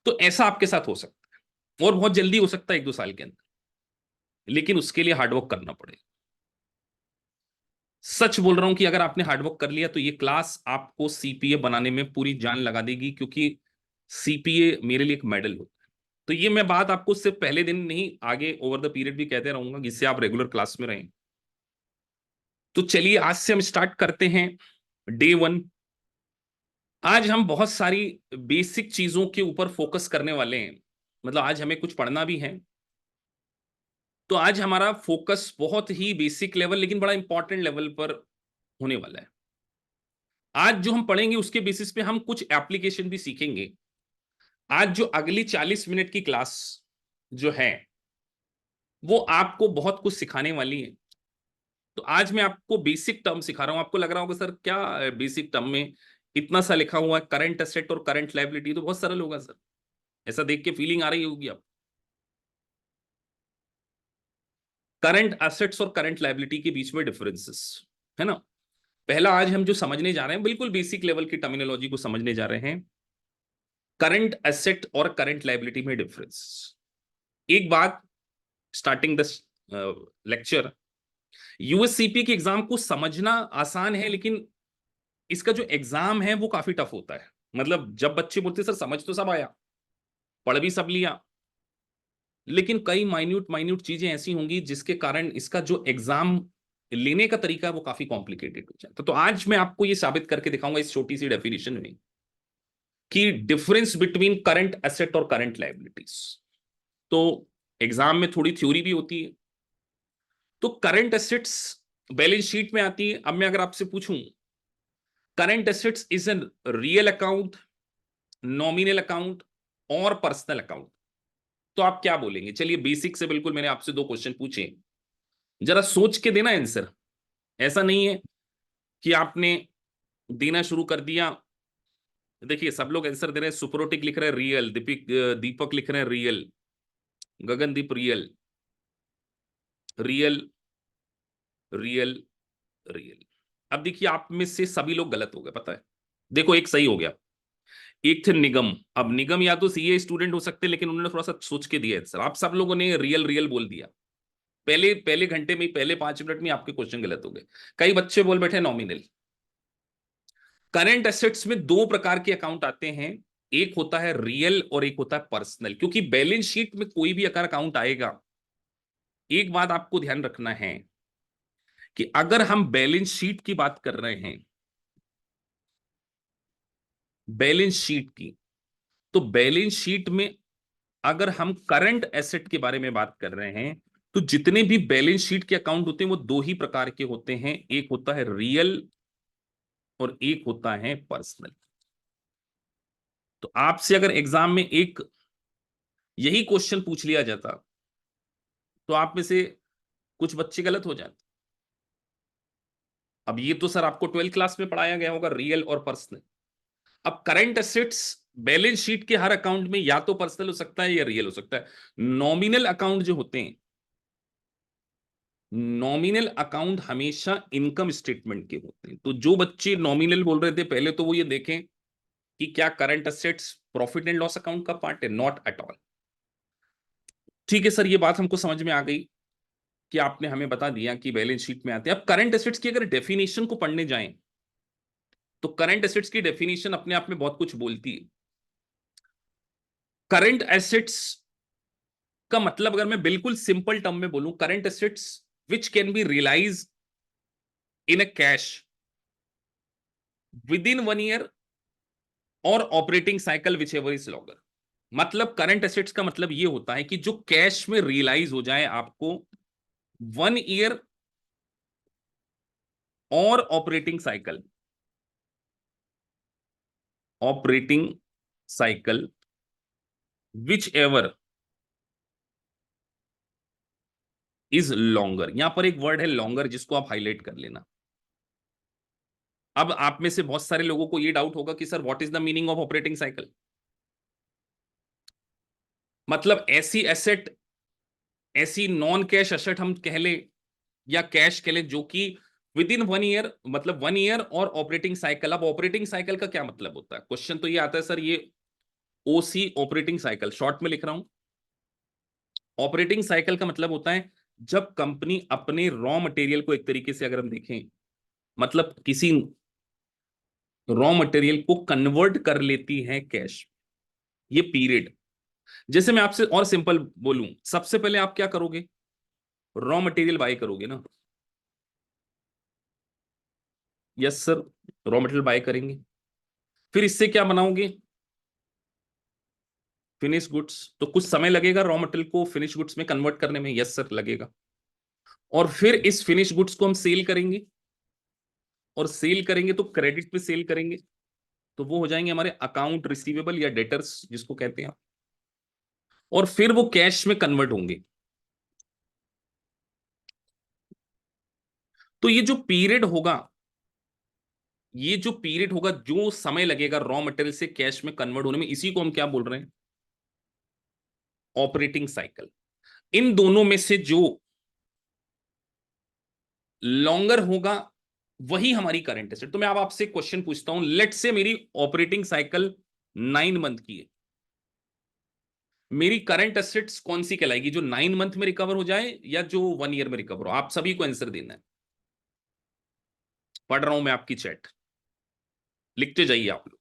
तो ऐसा आपके साथ हो सकता है, और बहुत जल्दी हो सकता है, 1-2 साल के अंदर। लेकिन उसके लिए हार्डवर्क करना पड़ेगा। सच बोल रहा हूं कि अगर आपने हार्डवर्क कर लिया तो ये क्लास आपको सीपीए बनाने में पूरी जान लगा देगी, क्योंकि सीपीए मेरे लिए एक मेडल होता है। तो ये मैं बात आपको सिर्फ पहले दिन नहीं, आगे ओवर द पीरियड भी कहते रहूंगा, जिससे आप रेगुलर क्लास में रहें। तो चलिए आज से हम स्टार्ट करते हैं डे 1। आज हम बहुत सारी बेसिक चीजों के ऊपर फोकस करने वाले हैं। मतलब आज हमें कुछ पढ़ना भी है। तो आज हमारा फोकस बहुत ही बेसिक लेवल लेकिन बड़ा इंपॉर्टेंट लेवल पर होने वाला है। आज जो हम पढ़ेंगे उसके बेसिस पे हम कुछ एप्लीकेशन भी सीखेंगे। आज जो अगली 40 मिनट की क्लास जो है वो आपको बहुत कुछ सिखाने वाली है। तो आज मैं आपको बेसिक टर्म सिखा रहा हूं। आपको लग रहा होगा सर क्या बेसिक टर्म में इतना सा लिखा हुआ है, करंट एसेट और करंट लायबिलिटी, तो बहुत सरल होगा सर। ऐसा देख के फीलिंग आ रही होगी आप। करंट एसेट्स और करंट लायबिलिटी के बीच में डिफरेंसेस है ना। पहला आज हम जो समझने जा रहे हैं, बिल्कुल बेसिक लेवल की टर्मिनोलॉजी को समझने जा रहे हैं। करंट एसेट और करंट लायबिलिटी में डिफरेंस। एक बात स्टार्टिंग द लेक्चर, यूएससीपी के एग्जाम को समझना आसान है, लेकिन इसका जो एग्जाम है वो काफी टफ होता है। मतलब जब बच्चे बोलते सर समझ तो सब आया, पढ़ भी सब लिया, लेकिन कई माइन्यूट माइन्यूट चीजें ऐसी होंगी जिसके कारण इसका जो एग्जाम लेने का तरीका है वो काफी कॉम्प्लिकेटेड हो जाता है। तो आज मैं आपको ये साबित करके दिखाऊंगा इस छोटी सी डेफिनेशन में कि डिफरेंस बिटवीन करंट एसेट और करंट लायबिलिटीज। तो एग्जाम में थोड़ी थ्योरी भी होती है। तो करंट एसेट्स बैलेंस शीट में आती है। अब मैं अगर आपसे पूछूं, current assets is an real account, nominal account और पर्सनल अकाउंट, तो आप क्या बोलेंगे? चलिए बेसिक से, बिल्कुल मैंने आपसे 2 क्वेश्चन पूछे, जरा सोच के देना आंसर। ऐसा नहीं है कि आपने देना शुरू कर दिया। देखिए सब लोग आंसर दे रहे हैं, सुप्रोटिक लिख रहे हैं रियल, दीपक लिख रहे हैं real, Gagandeep real, real, real, real. अब देखिए आप में से सभी लोग गलत हो गए, पता है। देखो एक सही हो गया, एक थे निगम। अब निगम या तो सीए स्टूडेंट हो सकते हैं, लेकिन उन्होंने थोड़ा सा सोच के दिया आंसर। आप सब लोगों ने रियल रियल बोल दिया। पहले पहले घंटे में, पहले 5 मिनट में आपके क्वेश्चन गलत हो गए। कई बच्चे बोल बैठे नॉमिनल। करंट एसेट्स में 2 प्रकार के अकाउंट आते हैं, एक होता है रियल और एक होता है पर्सनल। क्योंकि बैलेंस शीट में कोई भी अगर अकाउंट आएगा, एक बात आपको ध्यान रखना है कि अगर हम बैलेंस शीट की बात कर रहे हैं, बैलेंस शीट की, तो बैलेंस शीट में अगर हम करंट एसेट के बारे में बात कर रहे हैं तो जितने भी बैलेंस शीट के अकाउंट होते हैं वो दो ही प्रकार के होते हैं, एक होता है रियल और एक होता है पर्सनल। तो आपसे अगर एग्जाम में एक यही क्वेश्चन पूछ लिया जाता तो आप में से कुछ बच्चे गलत हो जाते। अब ये तो सर आपको 12th क्लास में पढ़ाया गया होगा, रियल और पर्सनल। अब करंट एसेट्स बैलेंस शीट के हर अकाउंट में या तो पर्सनल हो सकता है या रियल हो सकता है। नॉमिनल अकाउंट जो होते हैं, नॉमिनल अकाउंट हमेशा इनकम स्टेटमेंट के होते हैं। तो जो बच्चे नॉमिनल बोल रहे थे पहले, तो वो ये देखें कि क्या current assets profit and loss account का पार्ट है, नॉट एट ऑल। ठीक है सर, ये बात हमको समझ में आ गई कि आपने हमें बता दिया कि बैलेंस शीट में आते हैं। अब करंट एसेट्स की अगर डेफिनेशन को पढ़ने जाएं तो करंट एसेट्स की डेफिनेशन अपने आप में बहुत कुछ बोलती है। करंट एसेट्स का मतलब अगर मैं बिल्कुल सिंपल टर्म में बोलूं, current assets which can be realise in a cash within 1 year और operating cycle whichever is longer. मतलब करंट एसेट्स का मतलब ये होता है कि जो कैश में रियलाइज हो जाए आपको 1 ईयर और operating cycle whichever is longer. यहां पर एक वर्ड है लॉन्गर, जिसको आप हाईलाइट कर लेना। अब आप में से बहुत सारे लोगों को ये डाउट होगा कि sir what is the meaning of operating cycle. मतलब ऐसी एसेट, ऐसी नॉन कैश एसेट हम कह ले या कैश कह ले जो कि विद इन 1 ईयर, मतलब 1 ईयर और ऑपरेटिंग साइकिल। अब ऑपरेटिंग साइकिल का क्या मतलब होता है, क्वेश्चन तो ये आता है सर, ये ओसी ऑपरेटिंग साइकिल शॉर्ट में लिख रहा हूं। ऑपरेटिंग साइकिल का मतलब होता है जब कंपनी अपने रॉ मटेरियल को, एक तरीके से अगर हम देखें, मतलब किसी रॉ मटेरियल को कन्वर्ट कर लेती है कैश, ये पीरियड। जैसे मैं आपसे और सिंपल बोलूं, सबसे पहले आप क्या करोगे, रॉ मटेरियल बाय करोगे ना। Yes sir, raw material by करेंगे, फिर इससे क्या बनाओगे, फिनिश गुड्स। तो कुछ समय लगेगा रॉ मटेरियल को फिनिश गुड्स में कन्वर्ट करने में, यस सर लगेगा। और फिर इस फिनिश गुड्स को हम सेल करेंगे, और सेल करेंगे तो क्रेडिट पे सेल करेंगे, तो वो हो जाएंगे हमारे अकाउंट रिसीवेबल या डेटर्स जिसको कहते हैं। और फिर वो कैश में कन्वर्ट होंगे। तो ये जो पीरियड होगा, ये जो पीरियड होगा, जो समय लगेगा रॉ मटेरियल से कैश में कन्वर्ट होने में, इसी को हम क्या बोल रहे हैं, ऑपरेटिंग साइकिल। इन दोनों में से जो लॉन्गर होगा वही हमारी करंट एसेट। तो मैं अब आपसे क्वेश्चन पूछता हूं, लेट से मेरी ऑपरेटिंग साइकिल 9 मंथ की है, मेरी करंट एसेट्स कौन सी कहलाएगी, जो 9 मंथ में रिकवर हो जाए या जो 1 ईयर में रिकवर हो। आप सभी को आंसर देना है। पढ़ रहा हूं मैं आपकी चैट, लिखते जाइए आप लोग।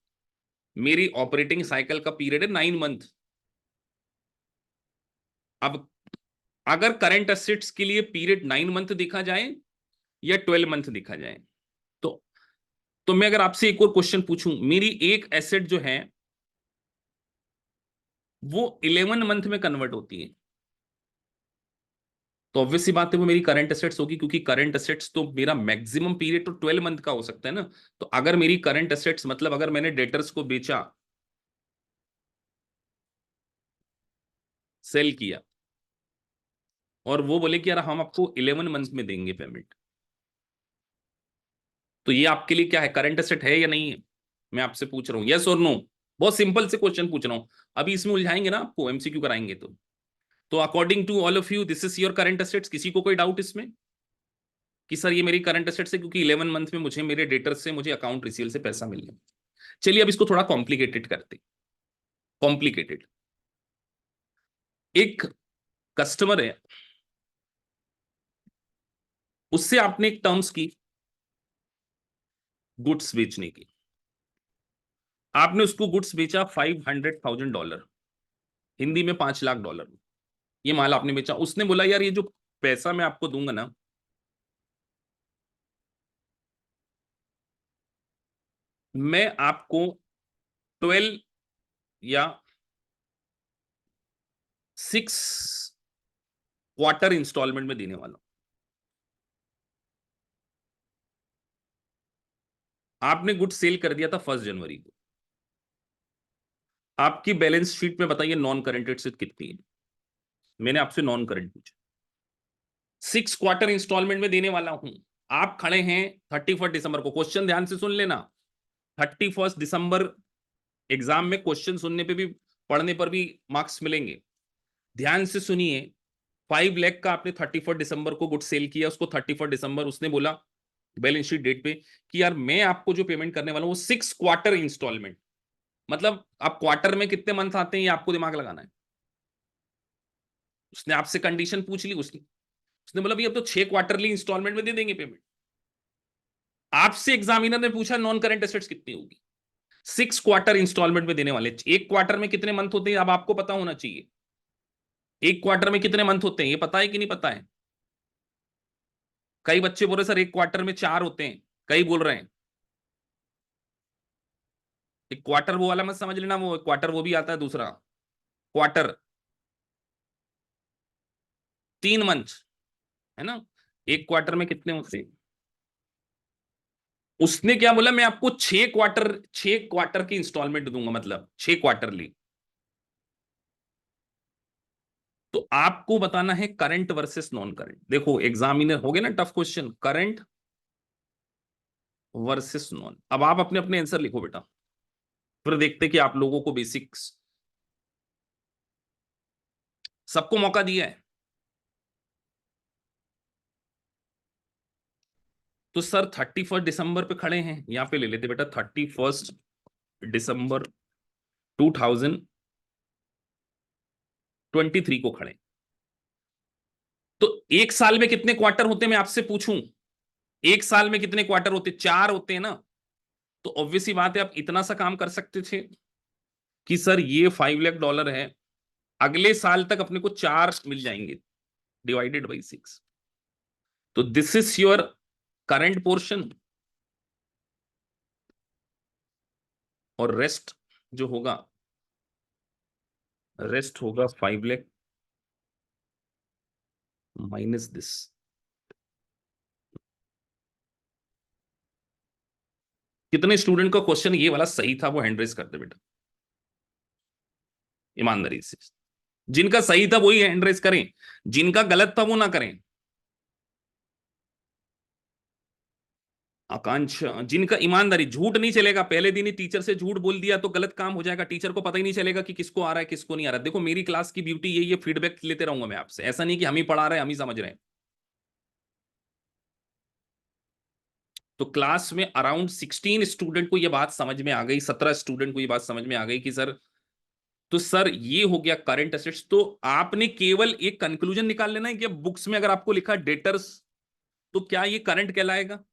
मेरी ऑपरेटिंग साइकिल का पीरियड है 9 मंथ। अब अगर करंट एसेट्स के लिए पीरियड 9 मंथ देखा जाए या 12 मंथ देखा जाए, तो तो मैं अगर आपसे एक और क्वेश्चन पूछूं, मेरी एक एसेट जो है वो 11 मंथ में कन्वर्ट होती है, तो ऑब्वियस सी बात है वो मेरी करंट एसेट्स होगी, क्योंकि करंट एसेट्स तो मेरा मैक्सिमम पीरियड तो 12 मंथ का हो सकता है ना। तो अगर मेरी करंट एसेट्स, मतलब अगर मैंने डेटर्स को बेचा, सेल किया, और वो बोले कि यार हम आपको 11 मंथ में देंगे पेमेंट, तो ये आपके लिए क्या है, करंट एसेट है या नहीं है। मैं आपसे पूछ रहा हूं, यस और नो। बहुत सिंपल से क्वेश्चन पूछ रहा हूं, अभी इसमें उलझाएंगे ना आपको, एमसीक्यू कराएंगे तो according to all of you this is your current assets. किसी को कोई डाउट इसमें कि सर ये मेरी करंट एसेट्स है, क्योंकि 11 मंथ में मुझे मेरे डेटर्स से, मुझे अकाउंट रिसीवेबल से पैसा मिल गया। चलिए अब इसको थोड़ा कॉम्प्लिकेटेड करते। कॉम्प्लिकेटेड, एक कस्टमर है, उससे आपने एक टर्म्स की गुड्स बेचने की, आपने उसको गुड्स बेचा $500,000, हिंदी में $5 लाख। ये माल आपने बेचा, उसने बोला यार ये जो पैसा मैं आपको दूंगा ना, मैं आपको 12 या 6 क्वार्टर इंस्टॉलमेंट में देने वाला हूं। आपने गुड सेल कर दिया था 1 जनवरी को, आपकी बैलेंस शीट में बताइए नॉन करंट एसेट कितनी है। मैंने आपसे नॉन करंट पूछा, 6 क्वार्टर इंस्टॉलमेंट में देने वाला हूं। आप खड़े हैं 31 दिसंबर को, क्वेश्चन ध्यान से सुन लेना। 31 दिसंबर एग्जाम में क्वेश्चन सुनने पे भी, पढ़ने पर भी मार्क्स मिलेंगे। ध्यान से सुनिए, 5 लाख का आपने 31 दिसंबर को गुड सेल किया, उसको 31 दिसंबर उसने बोला बैलेंस शीट डेट पे कि यार मैं आपको जो पेमेंट करने वाला हूं वो 6 क्वार्टर इंस्टॉलमेंट, मतलब आप क्वार्टर में कितने मंथ आते हैं ये आपको दिमाग लगाना है। उसने आपसे कंडीशन पूछ ली, उसने उसने बोला भाई अब तो 6 क्वार्टरली इंस्टॉलमेंट में दे देंगे पेमेंट। आपसे एग्जामिनर ने पूछा नॉन करंट एसेट्स कितनी होगी, 6 क्वार्टर इंस्टॉलमेंट में देने वाले। एक क्वार्टर में कितने मंथ होते हैं अब आपको पता होना चाहिए। एक क्वार्टर में कितने मंथ होते हैं ये पता है कि नहीं पता है। कई बच्चे बोल रहे सर एक क्वार्टर में 4 होते हैं, कई बोल रहे हैं। एक क्वार्टर वो वाला मत समझ लेना, वो क्वार्टर वो भी आता है दूसरा क्वार्टर, 3 मंथ, है ना। एक क्वार्टर में कितने होते हैं। उसने क्या बोला, मैं आपको 6 क्वार्टर की इंस्टॉलमेंट दूंगा, मतलब 6 क्वार्टरली। तो आपको बताना है करंट वर्सेस नॉन करंट। देखो एग्जामिनर हो गए ना tough question, current versus non. अब आप अपने अपने आंसर लिखो बेटा, फिर देखते कि आप लोगों को बेसिक्स सबको मौका दिया है। तो सर 31 दिसंबर पे खड़े हैं, यहां पे ले लेते बेटा 31 दिसंबर 2023 को खड़े। तो एक साल में कितने क्वार्टर होते हैं मैं आपसे पूछूं, एक साल में कितने क्वार्टर होते, 4 होते हैं ना। तो ऑब्वियस ही बात है आप इतना सा काम कर सकते थे कि सर ये $5 लाख है, अगले साल तक अपने को 4 मिल जाएंगे डिवाइडेड बाई 6। तो this is your current portion, और रेस्ट होगा 5 लाख माइनस दिस। कितने स्टूडेंट का क्वेश्चन ये वाला सही था वो हैंड रेज करते बेटा, ईमानदारी से। जिनका सही था वही हैंड रेज करें, जिनका गलत था वो ना करें। आकांक्षा, जिनका ईमानदारी, झूठ नहीं चलेगा। पहले दिन ही टीचर से झूठ बोल दिया तो गलत काम हो जाएगा, टीचर को पता ही नहीं चलेगा कि किसको आ रहा है किसको नहीं आ रहा है। देखो मेरी क्लास की ब्यूटी यही है, फीडबैक लेते रहूंगा मैं आपसे, ऐसा नहीं कि हम ही पढ़ा रहे हैं हम ही समझ रहे हैं। तो क्लास में अराउंड 16 स्टूडेंट को ये बात समझ में आ गई, 17 स्टूडेंट को ये बात समझ में आ गई कि सर, तो सर ये हो गया करंट असेट्स। तो आपने केवल एक कंक्लूजन निकाल लेना है कि बुक्स में अगर आपको लिखा डेटर्स तो क्या ये करंट कहलाएगा,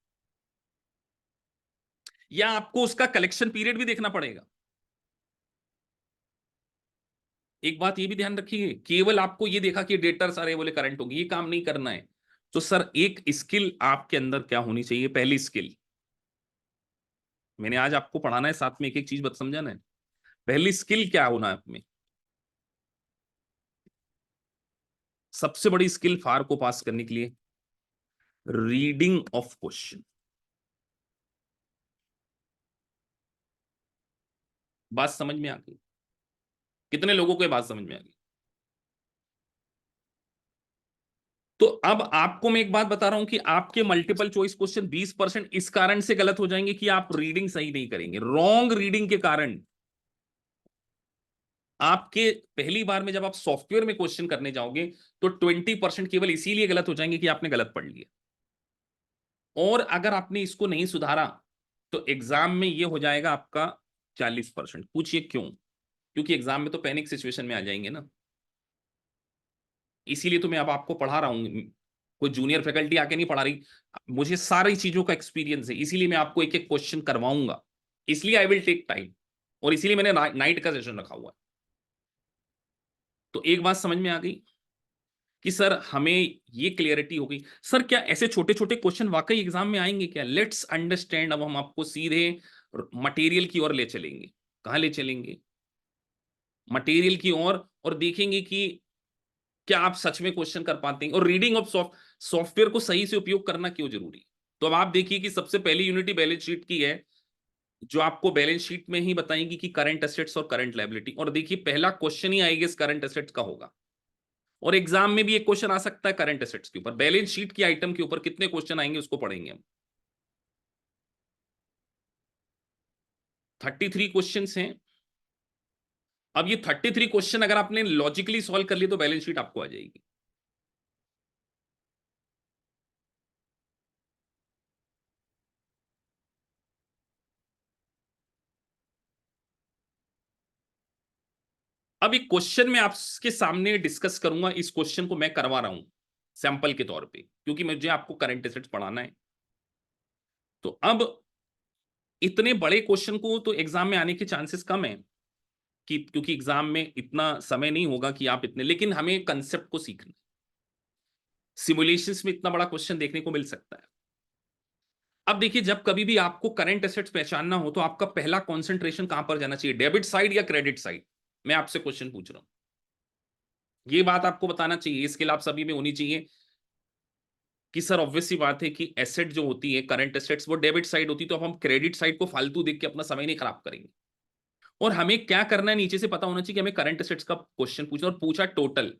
या आपको उसका कलेक्शन पीरियड भी देखना पड़ेगा। एक बात ये भी ध्यान रखिए, केवल आपको ये देखा कि डेटर सारे बोले करंट होगी, ये काम नहीं करना है। तो सर एक स्किल आपके अंदर क्या होनी चाहिए, पहली स्किल, मैंने आज आपको पढ़ाना है साथ में एक एक चीज बत समझाना है। पहली स्किल क्या होना है आप में, सबसे बड़ी स्किल फार को पास करने के लिए, रीडिंग ऑफ क्वेश्चन। बात समझ में आ गई, कितने लोगों को ये बात समझ में आ गई। तो अब आपको मैं एक बात बता रहा हूं कि आपके मल्टीपल चॉइस क्वेश्चन 20% इस कारण से गलत हो जाएंगे कि आप रीडिंग सही नहीं करेंगे, रॉन्ग रीडिंग के कारण। आपके पहली बार में जब आप सॉफ्टवेयर में क्वेश्चन करने जाओगे तो 20% केवल इसीलिए गलत हो जाएंगे कि आपने गलत पढ़ लिया। और अगर आपने इसको नहीं सुधारा तो एग्जाम में ये हो जाएगा आपका 40%। पूछिए क्यों, क्योंकि एग्जाम में तो पैनिक सिचुएशन में आ जाएंगे ना। इसीलिए तो मैं अब आपको पढ़ा रहा हूं, कोई जूनियर फैकल्टी आके नहीं पढ़ा रही, मुझे सारी चीजों का एक्सपीरियंस है, इसीलिए मैं आपको एक एक क्वेश्चन करवाऊंगा। इसलिए आई विल टेक टाइम, और इसीलिए मैंने नाइट का सेशन रखा हुआ है। तो एक बात समझ में आ गई कि सर हमें ये क्लियरिटी हो गई। सर क्या ऐसे छोटे छोटे क्वेश्चन वाकई एग्जाम में आएंगे क्या, लेट्स अंडरस्टैंड। अब हम आपको सीधे मटेरियल की ओर ले चलेंगे। कहां ले चलेंगे, मटेरियल की ओर, और देखेंगे कि क्या आप सच में क्वेश्चन कर पाते हैं? और रीडिंग ऑफ सॉफ्टवेयर को सही से उपयोग करना क्यों जरूरी? तो अब आप देखिए कि सबसे पहली यूनिटी बैलेंस शीट की है, जो आपको बैलेंस शीट में ही बताएंगी कि करंट एसेट्स और करंट लायबिलिटी। और देखिए पहला क्वेश्चन ही आएगा इस करंट एसेट्स का होगा, और एग्जाम में भी एक क्वेश्चन आ सकता है करंट एसेट्स के ऊपर। बैलेंस शीट की आइटम के ऊपर कितने क्वेश्चन आएंगे उसको पढ़ेंगे हम। 33 क्वेश्चन हैं। अब ये 33 क्वेश्चन अगर आपने लॉजिकली सॉल्व कर लिए तो बैलेंस शीट आपको आ जाएगी। अब एक क्वेश्चन मैं आपके सामने डिस्कस करूंगा, इस क्वेश्चन को मैं करवा रहा हूं सैंपल के तौर पे, क्योंकि मुझे आपको करंट एसेट्स पढ़ाना है। तो अब इतने बड़े क्वेश्चन को तो एग्जाम में आने के चांसेस कम है, कि क्योंकि एग्जाम में इतना समय नहीं होगा कि आप इतने, लेकिन हमें कंसेप्ट को सीखना। सिमुलेशंस में इतना बड़ा क्वेश्चन देखने को मिल सकता है। अब देखिए जब कभी भी आपको करंट एसेट्स पहचानना हो तो आपका पहला कंसंट्रेशन कहां पर जाना चाहिए, डेबिट साइड या क्रेडिट साइड? मैं आपसे क्वेश्चन पूछ रहा हूं, ये बात आपको बताना चाहिए, इसके लिए आप सभी में होनी चाहिए कि सर ऑब्वियस सी बात है कि एसेट जो होती है करंट एसेट्स वो डेबिट साइड होती है, तो अब हम क्रेडिट साइड को फालतू देख के अपना समय नहीं खराब करेंगे। और हमें क्या करना है नीचे से पता होना चाहिए कि हमें करंट एसेट्स का क्वेश्चन पूछना, और पूछा टोटल,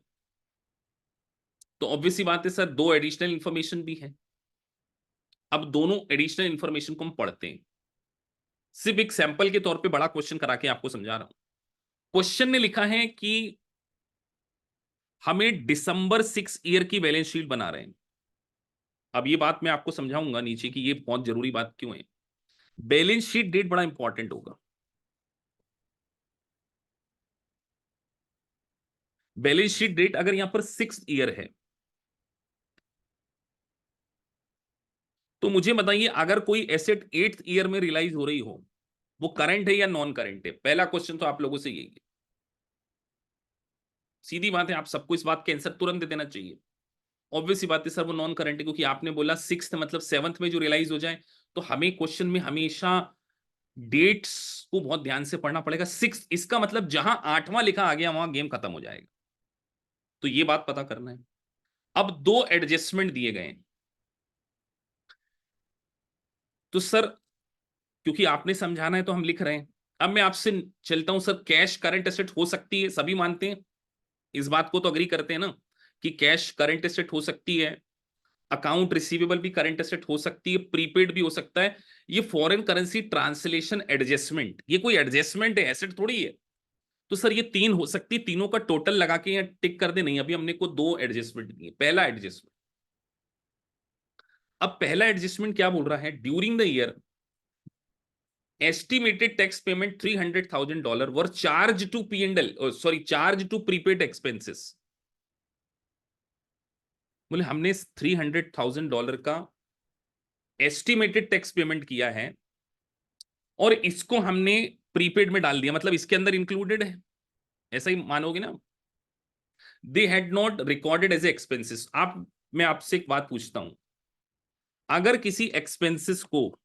तो ऑब्वियस सी बात है सर दो एडिशनल इंफॉर्मेशन भी है। अब दोनों एडिशनल इंफॉर्मेशन को हम पढ़ते हैं, सिर्फ एक सैंपल के तौर पे बड़ा क्वेश्चन करा के आपको समझा रहा हूं। क्वेश्चन ने लिखा है कि हमें दिसंबर 6 ईयर की बैलेंस शीट बना रहे हैं। अब ये बात मैं आपको समझाऊंगा नीचे की ये बहुत जरूरी बात क्यों है। बैलेंस शीट डेट बड़ा इंपॉर्टेंट होगा। बैलेंस शीट डेट अगर यहां पर 6 ईयर है, तो मुझे बताइए अगर कोई एसेट 8th ईयर में रियलाइज हो रही हो, वो करंट है या नॉन करंट है? पहला क्वेश्चन तो आप लोगों से यही है। सीधी बात है, आप सबको इस बात का आंसर तुरंत दे देना चाहिए। ऑब्वियस सी बात है सर वो नॉन करंट है, क्योंकि आपने बोला 6th मतलब 7th में जो रियलाइज हो जाए, तो हमें क्वेश्चन में हमेशा डेट्स को बहुत ध्यान से पढ़ना पड़ेगा। 6th इसका मतलब जहां 8वां लिखा आ गया वहां गेम खत्म हो जाएगा, तो ये बात पता करना है। अब दो एडजस्टमेंट दिए गए हैं, तो सर क्योंकि आपने समझाना है तो हम लिख रहे हैं। अब मैं आपसे चलता हूं, सर कैश करंट एसेट हो सकती है, सभी मानते हैं इस बात को, तो अग्री करते हैं ना कि कैश करंट एसेट हो सकती है, अकाउंट रिसीवेबल भी करंट एसेट हो सकती है, प्रीपेड भी हो सकता है। ये फॉरेन करेंसी ट्रांसलेशन एडजस्टमेंट, ये कोई एडजस्टमेंट है, एसेट थोड़ी है। तो सर ये तीन हो सकती है, तीनों का टोटल लगा के यहाँ टिक कर दे। नहीं, अभी हमने को दो एडजस्टमेंट दिए। पहला एडजस्टमेंट, अब पहला एडजस्टमेंट क्या बोल रहा है, during the year estimated tax payment $300,000 were charged to P&L, sorry, charged to prepaid expenses। बोले हमने $300,000 का एस्टिमेटेड टैक्स पेमेंट किया है और इसको हमने प्रीपेड में डाल दिया, मतलब इसके अंदर इंक्लूडेड है, ऐसा ही मानोगे ना। They had not recorded as expenses. आप, मैं आपसे एक बात पूछता हूं, अगर किसी एक्सपेंसेस को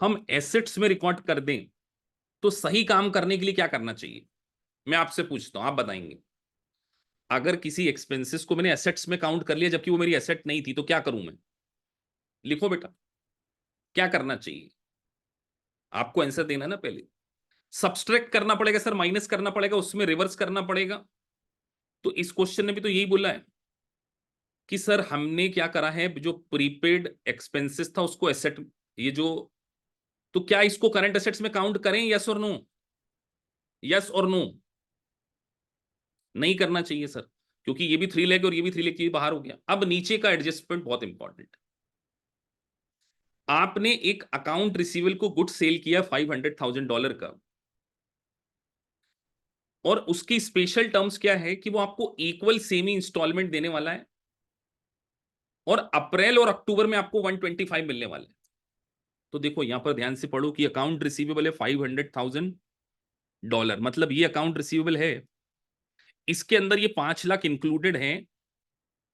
हम एसेट्स में रिकॉर्ड कर दें तो सही काम करने के लिए क्या करना चाहिए? मैं आपसे पूछता हूं, आप बताएंगे। अगर किसी एक्सपेंसेस को मैंने एसेट्स में काउंट कर लिया जबकि वो मेरी एसेट नहीं थी, तो क्या करूं मैं? लिखो बेटा, क्या करना चाहिए? आपको आंसर देना ना पहले। सब्सट्रैक्ट करना पड़ेगा सर, माइनस करना पड़ेगा, उसमें रिवर्स करना पड़ेगा। तो इस क्वेश्चन ने भी तो यही बोला है कि सर हमने क्या करा है, जो प्रीपेड एक्सपेंसेस था उसको एसेट, ये जो, तो क्या इसको करंट एसेट्स में काउंट करें, यस और नो? यस और नो? नहीं करना चाहिए सर, क्योंकि ये भी 3 लाख और ये भी 3 लाख की बाहर हो गया। अब नीचे का एडजस्टमेंट बहुत इंपॉर्टेंट। आपने एक अकाउंट रिसीवेबल को गुड सेल किया $500,000 का, और उसकी स्पेशल टर्म्स क्या है कि वो आपको इक्वल सेमी इंस्टॉलमेंट देने वाला है, और अप्रैल और अक्टूबर में आपको 125 मिलने वाले हैं। तो देखो यहां पर ध्यान से पढ़ो कि अकाउंट रिसीवेबल है $500,000, मतलब ये अकाउंट रिसीवेबल है, इसके अंदर ये 5 लाख इंक्लूडेड हैं,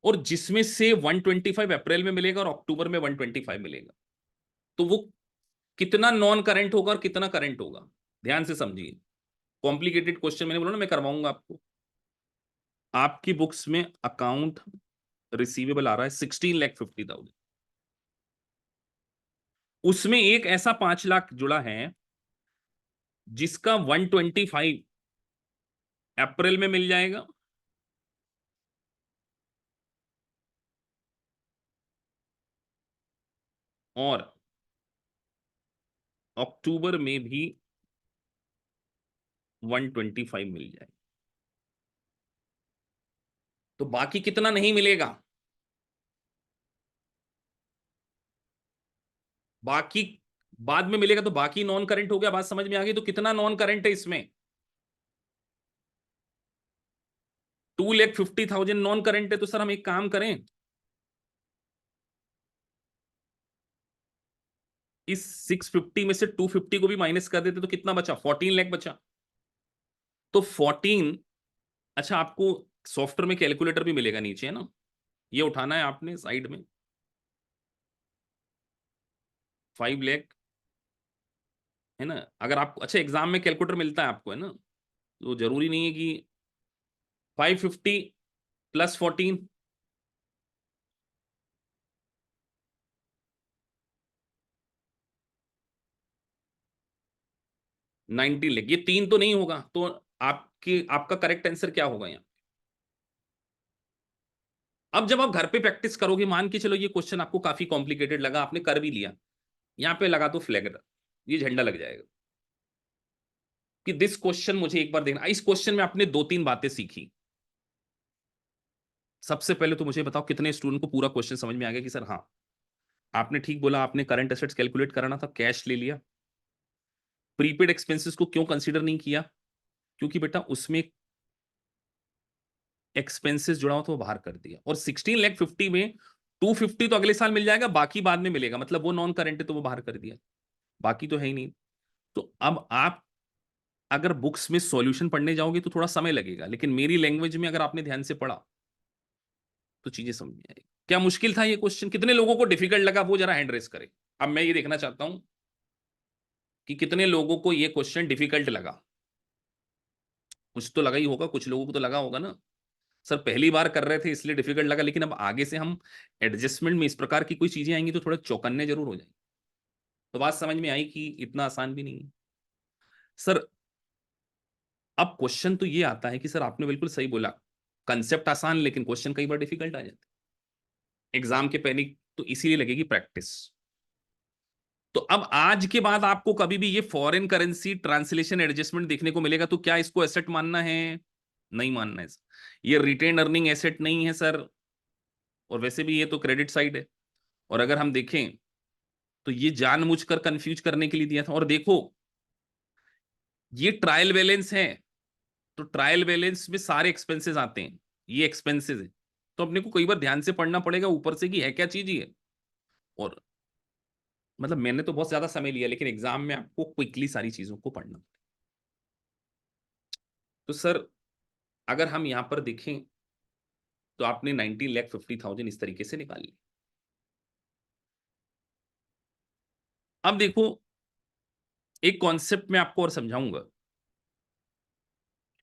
और जिसमें से 125 अप्रैल में मिलेगा और अक्टूबर में 125 मिलेगा। तो वो कितना नॉन करंट होगा और कितना करंट होगा, ध्यान से समझिए। कॉम्प्लिकेटेड क्वेश्चन मैंने बोला ना मैं करवाऊंगा आपको। आपकी बुक्स में अकाउंट रिसीवेबल आ रहा है 16,50,000, उसमें एक ऐसा 5 लाख जुड़ा है जिसका 125 अप्रैल में मिल जाएगा, और अक्टूबर में भी 125 मिल जाएगा। तो बाकी कितना नहीं मिलेगा? बाकी बाद में मिलेगा, तो बाकी नॉन करंट हो गया। बात समझ में आ गई? तो कितना नॉन करंट है इसमें? 2,50,000 नॉन करंट है। तो सर हम एक काम करें, इस 650 में से 250 को भी माइनस कर देते तो कितना बचा? 14 लाख बचा। तो 14, अच्छा आपको सॉफ्टवेयर में कैलकुलेटर भी मिलेगा नीचे, है ना? ये उठाना है आपने साइड में, 5 लाख, है ना? अगर आपको अच्छा एग्जाम में कैलकुलेटर मिलता है आपको, है ना? तो जरूरी नहीं है कि 550 प्लस 14, 90 लाख। ये तीन तो नहीं होगा, तो आपका करेक्ट आंसर क्या होगा यहाँ? अब जब आप घर पे प्रैक्टिस करोगे, मान के चलो ये क्वेश्चन आपको काफी कॉम्प्लिकेटेड लगा, आपने कर भी लिया, यहाँ पे लगा दो फ्लैग, ये झंडा लग जाएगा कि दिस क्वेश्चन मुझे एक बार देखना। इस क्वेश्चन में आपने दो तीन बातें सीखी। सबसे पहले तो मुझे बताओ कितने स्टूडेंट को पूरा क्वेश्चन समझ में आ गया कि सर हाँ, आपने ठीक बोला, आपने करंट एसेट्स कैलकुलेट कराना था, कैश ले लिया। प्रीपेड एक्सपेंसेस को क्यों कंसीडर नहीं किया? क्योंकि बेटा उसमें एक्सपेंसेस जुड़ा हो तो वो बाहर कर दिया। और 16,50,000 में 250 तो अगले साल मिल जाएगा, बाकी बाद में मिलेगा, मतलब वो नॉन करंट है तो वो बाहर कर दिया, बाकी तो है ही नहीं। तो अब आप अगर बुक्स में सॉल्यूशन पढ़ने जाओगे तो थोड़ा समय लगेगा, लेकिन मेरी लैंग्वेज में अगर आपने ध्यान से पढ़ा तो चीजें समझ में आएगी। क्या मुश्किल था ये क्वेश्चन? कितने लोगों को डिफिकल्ट लगा वो जरा हैंड रेस करे। अब मैं ये देखना चाहता हूं कि कितने लोगों को ये क्वेश्चन डिफिकल्ट लगा। कुछ तो लगा ही होगा, कुछ लोगों को तो लगा होगा ना, सर पहली बार कर रहे थे इसलिए डिफिकल्ट लगा, लेकिन अब आगे से हम एडजस्टमेंट में इस प्रकार की कोई चीजें आएंगी तो थोड़ा चौकन्ने जरूर हो जाएंगे। तो बात समझ में आई कि इतना आसान भी नहीं है। सर अब क्वेश्चन तो ये आता है कि सर आपने बिल्कुल सही बोला, कंसेप्ट आसान लेकिन क्वेश्चन कई बार डिफिकल्ट आ जाते हैं एग्जाम के पहले। तो इसीलिए लगेगी प्रैक्टिस। तो अब आज के बाद आपको कभी भी ये फॉरेन करेंसी ट्रांसलेशन एडजस्टमेंट देखने को मिलेगा तो क्या इसको एसेट मानना है? नहीं मानना है सर। ये रिटेन अर्निंग एसेट नहीं है सर, और वैसे भी ये तो क्रेडिट साइड है। और अगर हम देखें तो ये जानबूझकर कंफ्यूज करने के लिए दिया था। और देखो ये ट्रायल बैलेंस है, तो ट्रायल बैलेंस में सारे एक्सपेंसेस आते हैं, ये एक्सपेंसेस है। तो अपने को कई बार ध्यान से पढ़ना पड़ेगा ऊपर से कि है क्या चीज ये। और मतलब मैंने तो बहुत ज्यादा समय लिया, लेकिन एग्जाम में आपको क्विकली सारी चीजों को पढ़ना। तो सर अगर हम यहां पर देखें तो आपने 19,50,000 इस तरीके से निकाल ली। अब देखो एक कॉन्सेप्ट मैं आपको और समझाऊंगा,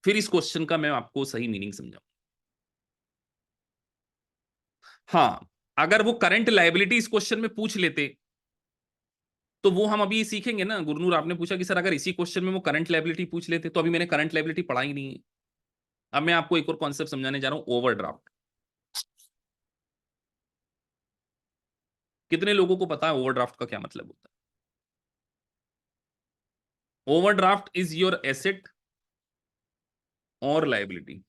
फिर इस क्वेश्चन का मैं आपको सही मीनिंग समझाऊं। हाँ, अगर वो करंट लायबिलिटी इस क्वेश्चन में पूछ लेते तो वो हम अभी सीखेंगे ना। गुरनूर आपने पूछा कि सर अगर इसी क्वेश्चन में वो करंट लायबिलिटी पूछ लेते, तो अभी मैंने करंट लायबिलिटी पढ़ा ही नहीं है। अब मैं आपको एक और कॉन्सेप्ट समझाने जा रहा हूं, ओवरड्राफ्ट। कितने लोगों को पता है ओवरड्राफ्ट का क्या मतलब होता है? ओवरड्राफ्ट इज योर एसेट और लायबिलिटी।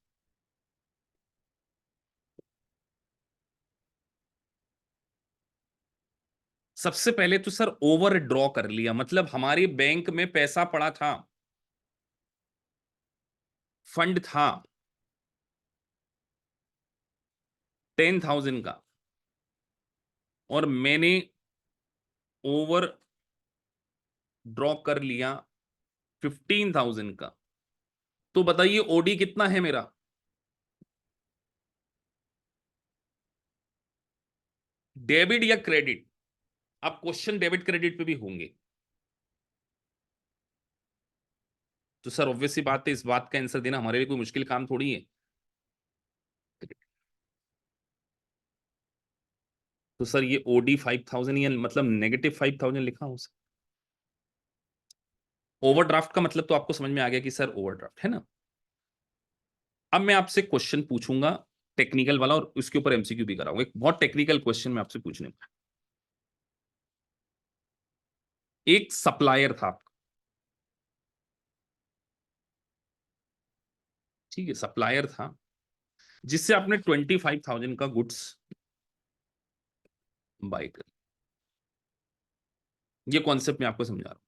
सबसे पहले तो सर ओवर ड्रॉ कर लिया, मतलब हमारे बैंक में पैसा पड़ा था, फंड था 10,000 का, और मैंने ओवर ड्रॉ कर लिया 15,000 का। तो बताइए ओडी कितना है मेरा? डेबिट या क्रेडिट? अब क्वेश्चन डेबिट क्रेडिट पे भी होंगे, तो सर ऑब्वियस सी बात है, इस बात का आंसर देना हमारे लिए कोई मुश्किल काम थोड़ी है। तो सर ये ओडी 5000 या मतलब नेगेटिव 5000 लिखा हो सर। ओवरड्राफ्ट का मतलब तो आपको समझ में आ गया कि सर ओवरड्राफ्ट है ना। अब मैं आपसे क्वेश्चन पूछूंगा टेक्निकल वाला, और उसके ऊपर एमसीक्यू भी कराऊंगा। एक बहुत टेक्निकल क्वेश्चन मैं आपसे पूछने वाला। एक सप्लायर था आपका, ठीक है, सप्लायर था जिससे आपने 25,000 का गुड्स बाय कर। ये कॉन्सेप्ट मैं आपको समझा रहा हूं।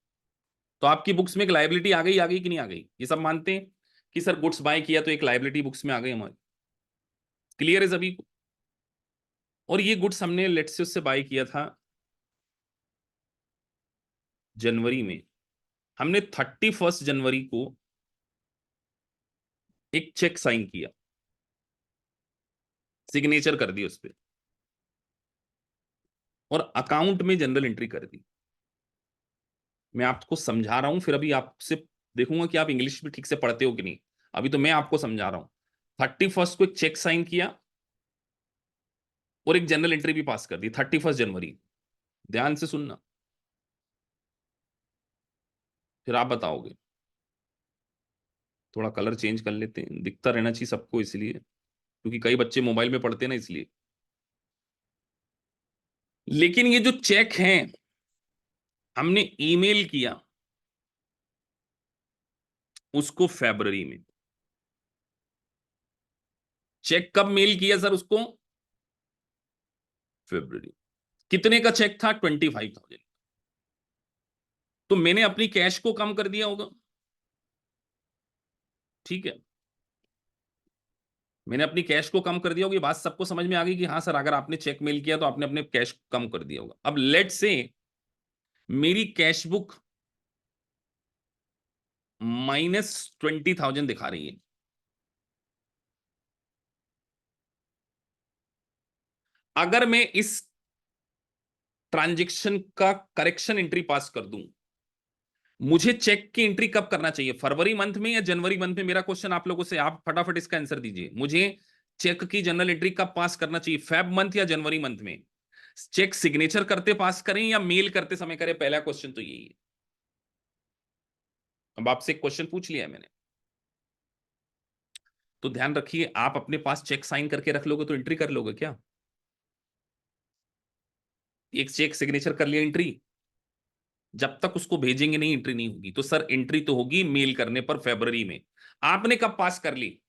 तो आपकी बुक्स में एक लाइबिलिटी आ गई कि नहीं आ गई? ये सब मानते हैं कि सर गुड्स बाय किया तो एक लाइबिलिटी बुक्स में आ गई हमारी। क्लियर है सभी को? और ये गुड्स हमने लेट्स से उससे बाय किया था जनवरी में। हमने 31 जनवरी को एक चेक साइन किया, सिग्नेचर कर दी उस पर, और अकाउंट में जनरल एंट्री कर दी। मैं आपको समझा रहा हूं, फिर अभी आपसे देखूंगा कि आप इंग्लिश भी ठीक से पढ़ते हो कि नहीं। अभी तो मैं आपको समझा रहा हूं। 31 को एक चेक साइन किया और एक जनरल एंट्री भी पास कर दी 31 जनवरी। ध्यान से सुनना, फिर आप बताओगे। थोड़ा कलर चेंज कर लेते हैं, दिखता रहना चाहिए सबको, इसलिए क्योंकि कई बच्चे मोबाइल में पढ़ते हैं ना, इसलिए। लेकिन ये जो चेक हैं हमने ईमेल किया उसको फरवरी में। चेक कब मेल किया सर उसको? फरवरी। कितने का चेक था? 25,000। तो मैंने अपनी कैश को कम कर दिया होगा, ठीक है। मैंने अपनी कैश को कम कर दिया होगा। ये बात सबको समझ में आ गई कि हाँ सर, अगर आपने चेक मेल किया तो आपने अपने कैश कम कर दिया होगा। अब लेट से मेरी कैश बुक -20,000 दिखा रही है। अगर मैं इस ट्रांजेक्शन का करेक्शन एंट्री पास कर दूं, मुझे चेक की एंट्री कब करना चाहिए? फरवरी मंथ में या जनवरी मंथ में? मेरा क्वेश्चन आप लोगों से, आप फटाफट इसका आंसर दीजिए। मुझे चेक की जनरल एंट्री कब पास करना चाहिए? फेब मंथ या जनवरी मंथ में? चेक सिग्नेचर करते पास करें या मेल करते समय करें? पहला क्वेश्चन तो यही है। अब आपसे एक क्वेश्चन पूछ लिया है मैंने, तो ध्यान रखिए। आप अपने पास चेक साइन करके रख लोगे तो एंट्री कर लोगे क्या? एक चेक सिग्नेचर कर लिया, एंट्री। जब तक उसको भेजेंगे नहीं एंट्री नहीं होगी। तो सर एंट्री तो होगी मेल करने पर फरवरी में। आपने कब पास कर ली?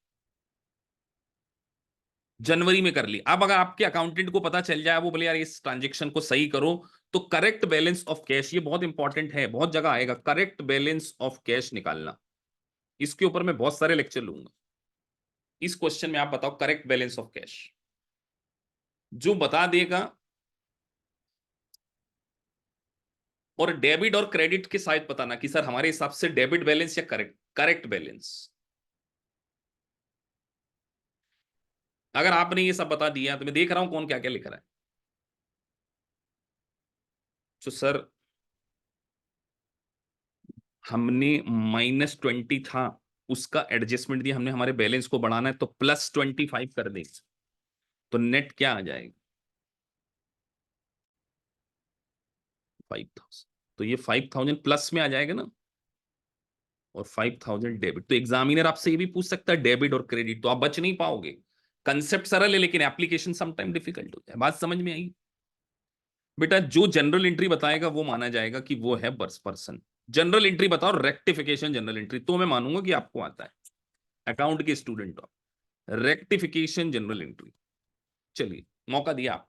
जनवरी में कर ली। अब अगर आपके अकाउंटेंट को पता चल जाए, वो बोले यार इस ट्रांजेक्शन को सही करो, तो करेक्ट बैलेंस ऑफ कैश, ये बहुत इंपॉर्टेंट है, बहुत जगह आएगा, करेक्ट बैलेंस ऑफ कैश निकालना। इसके ऊपर मैं बहुत सारे लेक्चर लूंगा। इस क्वेश्चन में आप बताओ करेक्ट बैलेंस ऑफ कैश। जो बता देगा, और डेबिट और क्रेडिट के साथ बताना कि सर हमारे हिसाब से डेबिट बैलेंस या करेक्ट करेक्ट बैलेंस। अगर आपने ये सब बता दिया तो मैं देख रहा हूं कौन क्या क्या लिख रहा है। तो सर हमने -20 था, उसका एडजस्टमेंट दिया, हमने हमारे बैलेंस को बढ़ाना है तो +25 कर दें, तो नेट क्या आ जाएगा? 5,000। तो ये 5,000 प्लस में आ जाएगा ना, और 5,000 डेबिट। तो एग्जामिनर आपसे ये भी पूछ सकता है डेबिट और क्रेडिट, तो आप बच नहीं पाओगे। कंसेप्ट सरल है लेकिन एप्लीकेशन समटाइम डिफिकल्ट होता है। बात समझ में आई? बेटा जो जनरल एंट्री बताएगा वो माना जाएगा कि वो है बर्स पर्सन। जनरल एंट्री बताओ, रेक्टिफिकेशन जनरल एंट्री, तो मैं मानूंगा कि आपको आता है, अकाउंट के स्टूडेंट हो। Rectification general entry. चलिए मौका दिया आप।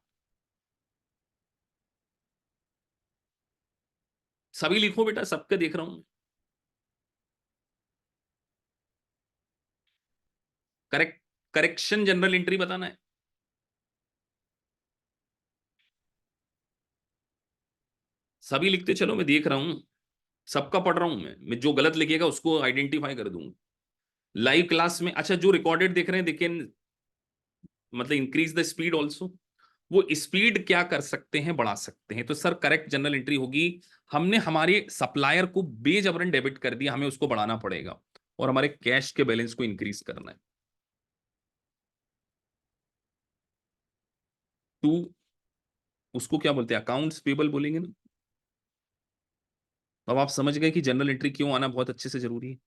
सभी लिखो बेटा, सबके देख रहा हूं। करेक्ट करेक्शन जनरल एंट्री बताना है। सभी लिखते चलो, मैं देख रहा हूं, सबका पढ़ रहा हूं। मैं जो गलत लिखेगा उसको आइडेंटिफाई कर दूंगा लाइव क्लास में। अच्छा जो रिकॉर्डेड देख रहे हैं देखिए, मतलब इंक्रीज द स्पीड ऑल्सो। वो स्पीड क्या कर सकते हैं, बढ़ा सकते हैं। तो सर करेक्ट जनरल एंट्री होगी, हमने हमारे सप्लायर को बेजबरन डेबिट कर दिया, हमें उसको बढ़ाना पड़ेगा और हमारे कैश के बैलेंस को इंक्रीज करना है। 2 उसको क्या बोलते हैं, अकाउंट्स पेबल बोलेंगे ना। तो अब आप समझ गए कि जनरल एंट्री क्यों आना बहुत अच्छे से जरूरी है।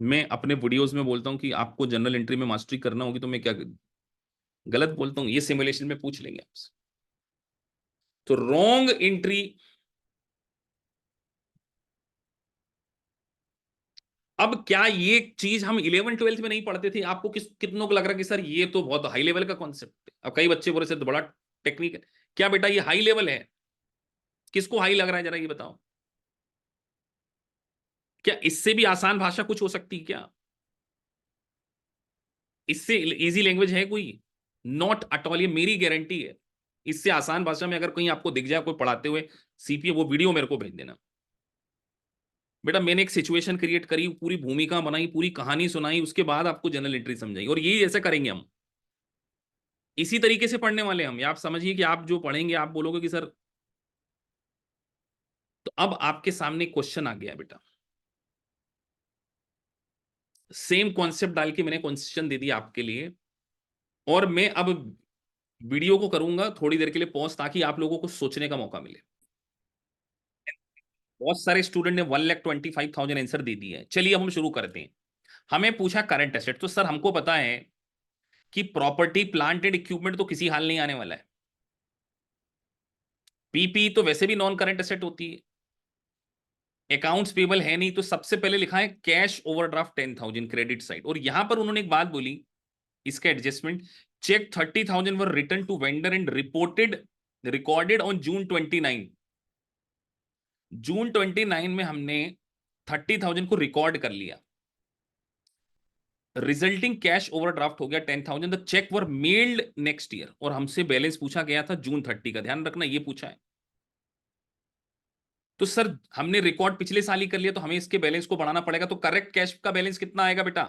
मैं अपने वीडियोस में बोलता हूं कि आपको जनरल एंट्री में मास्टरी करना होगी, तो मैं क्या गलत बोलता हूँ? ये सिमुलेशन में पूछ लेंगे आपसे। तो रॉन्ग एंट्री, अब क्या ये चीज हम 11 12 में नहीं पढ़ते थे? आपको कितनों को लग रहा है कि सर ये तो बहुत हाई लेवल का कॉन्सेप्ट है? अब कई बच्चे बोले सर तो बड़ा टेक्निक है। क्या बेटा ये हाई लेवल है? किसको हाई लग रहा है जरा ये बताओ। क्या इससे भी आसान भाषा कुछ हो सकती है क्या? इससे इजी लैंग्वेज है कोई? नॉट अट ऑल, ये मेरी गारंटी है। इससे आसान भाषा में अगर कहीं आपको दिख जाए कोई पढ़ाते हुए सीपीए, वो वीडियो मेरे को भेज देना। बेटा मैंने एक सिचुएशन क्रिएट करी, पूरी भूमिका बनाई, पूरी कहानी सुनाई, उसके बाद आपको जनरल एंट्री समझाई, और यही ऐसे करेंगे हम। इसी तरीके से पढ़ने वाले हम, या आप समझिए कि आप जो पढ़ेंगे आप बोलोगे कि सर। तो अब आपके सामने क्वेश्चन आ गया बेटा, सेम कॉन्सेप्ट डाल के मैंने क्वेश्चन दे दिया आपके लिए। और मैं अब वीडियो को करूंगा थोड़ी देर के लिए पॉज, ताकि आप लोगों को सोचने का मौका मिले। बहुत सारे स्टूडेंट ने 1,25,000 आंसर दे दिए हैं। चलिए अब हम शुरू करते हैं। हमें पूछा करंट एसेट, तो सर हमको पता है कि प्रॉपर्टी प्लांट एंड इक्विपमेंट तो किसी हाल नहीं आने वाला है। पीपी तो वैसे भी नॉन करंट एसेट होती है। अकाउंट्स पेबल है नहीं, तो सबसे पहले लिखा है कैश ओवरड्राफ्ट 10,000 क्रेडिट साइड। और यहां पर उन्होंने एक बात बोली, इसका adjustment, cheque 30,000 were return to vendor and recorded on June 29। June 29 में हमने 30,000 को रिकॉर्ड कर लिया। रिजल्टिंग कैश ओवरड्राफ्ट हो गया 10,000। The cheque were mailed next year, और हमसे बैलेंस पूछा गया था June 30 का, ध्यान रखना ये पूछा है। तो सर हमने रिकॉर्ड पिछले साल ही कर लिया, तो हमें इसके बैलेंस को बढ़ाना पड़ेगा। तो करेक्ट कैश का बैलेंस कितना आएगा बेटा?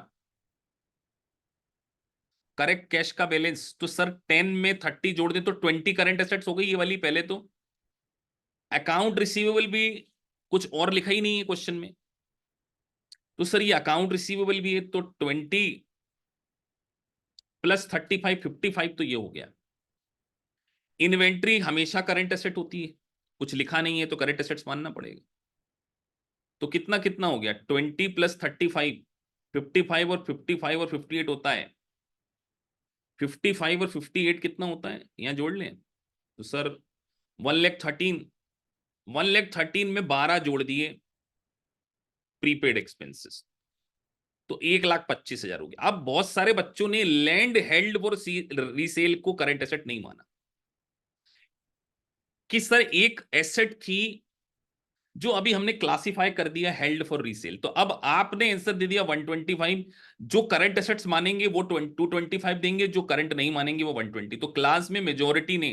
करेक्ट कैश का बैलेंस, तो सर 10 में 30 जोड़ दे तो 20 करंट एसेट्स हो गई ये वाली पहले तो। अकाउंट रिसीवेबल भी कुछ और लिखा ही नहीं है क्वेश्चन में। तो सर ये अकाउंट रिसीवेबल भी है, तो 20 प्लस 35 55, तो ये हो गया। इन्वेंट्री हमेशा करंट एसेट होती है, कुछ लिखा नहीं है तो करंट एसेट्स मानना पड़ेगा। तो कितना कितना हो गया, 20 प्लस 35, 55 और 55 और 58 होता है। 55 और 58 कितना होता है, यहां जोड़ लें। तो सर 1,13,000, 1,13,000 में 12 जोड़ दिए प्रीपेड एक्सपेंसेस, तो 1,25,000 हो गया। अब बहुत सारे बच्चों ने लैंड हेल्ड फॉर रीसेल को करंट एसेट नहीं माना, कि सर एक एसेट थी जो अभी हमने क्लासिफाई कर दिया हेल्ड फॉर रीसेल, तो अब आपने आंसर दे दिया 125। जो करंट एसेट्स मानेंगे वो 225 देंगे, जो करंट नहीं मानेंगे वो 120। तो क्लास में मेजोरिटी ने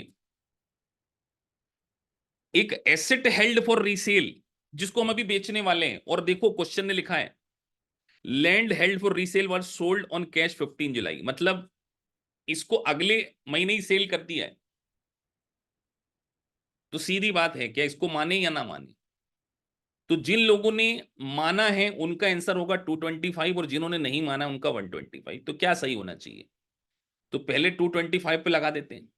एक एसेट हेल्ड फॉर रीसेल, जिसको हम अभी बेचने वाले हैं, और देखो क्वेश्चन ने लिखा है land held for resale was sold on cash 15 जुलाई, मतलब इसको अगले महीने ही सेल कर दिया है। तो सीधी बात है, क्या इसको माने या ना माने? तो जिन लोगों ने माना है उनका आंसर होगा 225, और जिन्होंने नहीं माना उनका 125। तो क्या सही होना चाहिए? तो पहले 225 पे लगा देते हैं।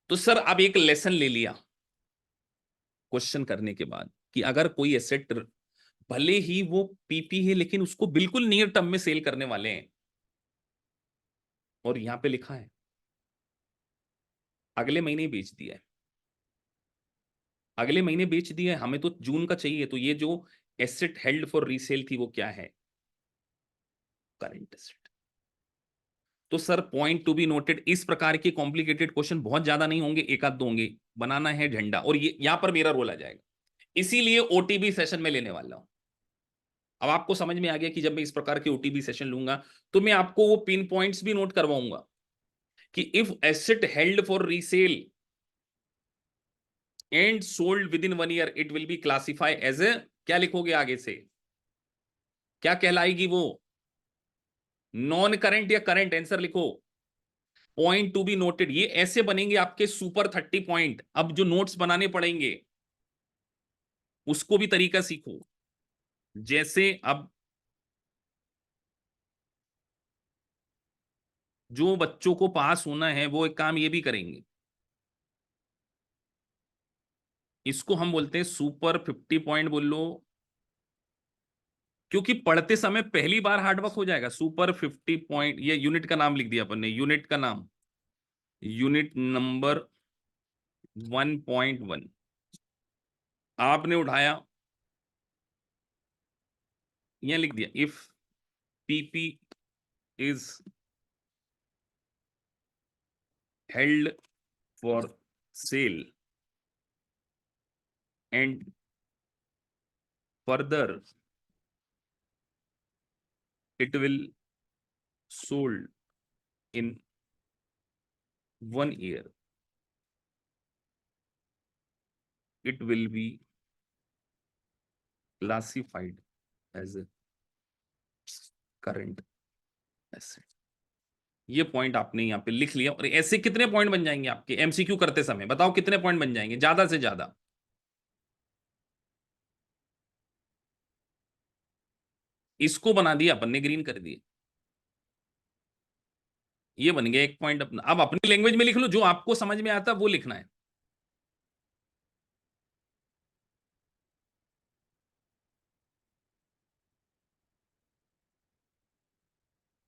तो सर अब एक लेसन ले लिया क्वेश्चन करने के बाद, कि अगर कोई एसेट भले ही वो पीपी है लेकिन उसको बिल्कुल नियर टर्म में सेल करने वाले हैं, और यहां पे लिखा है अगले महीने ही बेच दिया है, अगले महीने बेच दिया है, हमें तो जून का चाहिए। तो ये जो एसेट हेल्ड फॉर रीसेल थी वो क्या है, करंट एसेट। तो sir point to be noted, इस प्रकार के कॉम्प्लिकेटेड क्वेश्चन बहुत ज्यादा नहीं होंगे, एक आध दो होंगे। बनाना है झंडा, और ये यहां पर मेरा रोल आ जाएगा, इसीलिए ओटीबी सेशन में लेने वाला हूं। अब आपको समझ में आ गया कि जब मैं इस प्रकार के ओटीबी सेशन लूंगा तो मैं आपको वो पिन पॉइंट्स भी नोट करवाऊंगा, कि if asset held for resale and sold within 1 year it will be classify as a, क्या लिखोगे आगे से, क्या कहलाएगी वो, नॉन करंट या करंट, आंसर लिखो। पॉइंट टू बी नोटेड, ये ऐसे बनेंगे आपके सुपर 30 पॉइंट। अब जो नोट्स बनाने पड़ेंगे उसको भी तरीका सीखो। जैसे अब जो बच्चों को पास होना है वो एक काम ये भी करेंगे। इसको हम बोलते हैं सुपर 50 पॉइंट बोल लो, क्योंकि पढ़ते समय पहली बार हार्डवर्क हो जाएगा। सुपर 50 पॉइंट, ये यूनिट का नाम लिख दिया अपन ने, यूनिट का नाम, यूनिट नंबर 1.1 आपने उठाया, यह लिख दिया, if PP is held for sale and further it will sold in 1 year, it will be classified as a current asset। ये पॉइंट आपने यहां पे लिख लिया। और ऐसे कितने पॉइंट बन जाएंगे आपके एमसीक्यू करते समय, बताओ कितने पॉइंट बन जाएंगे ज्यादा से ज्यादा? इसको बना दिया अपन ने, ग्रीन कर दिए, ये बन गया एक पॉइंट अपना। अब अपनी लैंग्वेज में लिख लो, जो आपको समझ में आता वो लिखना है।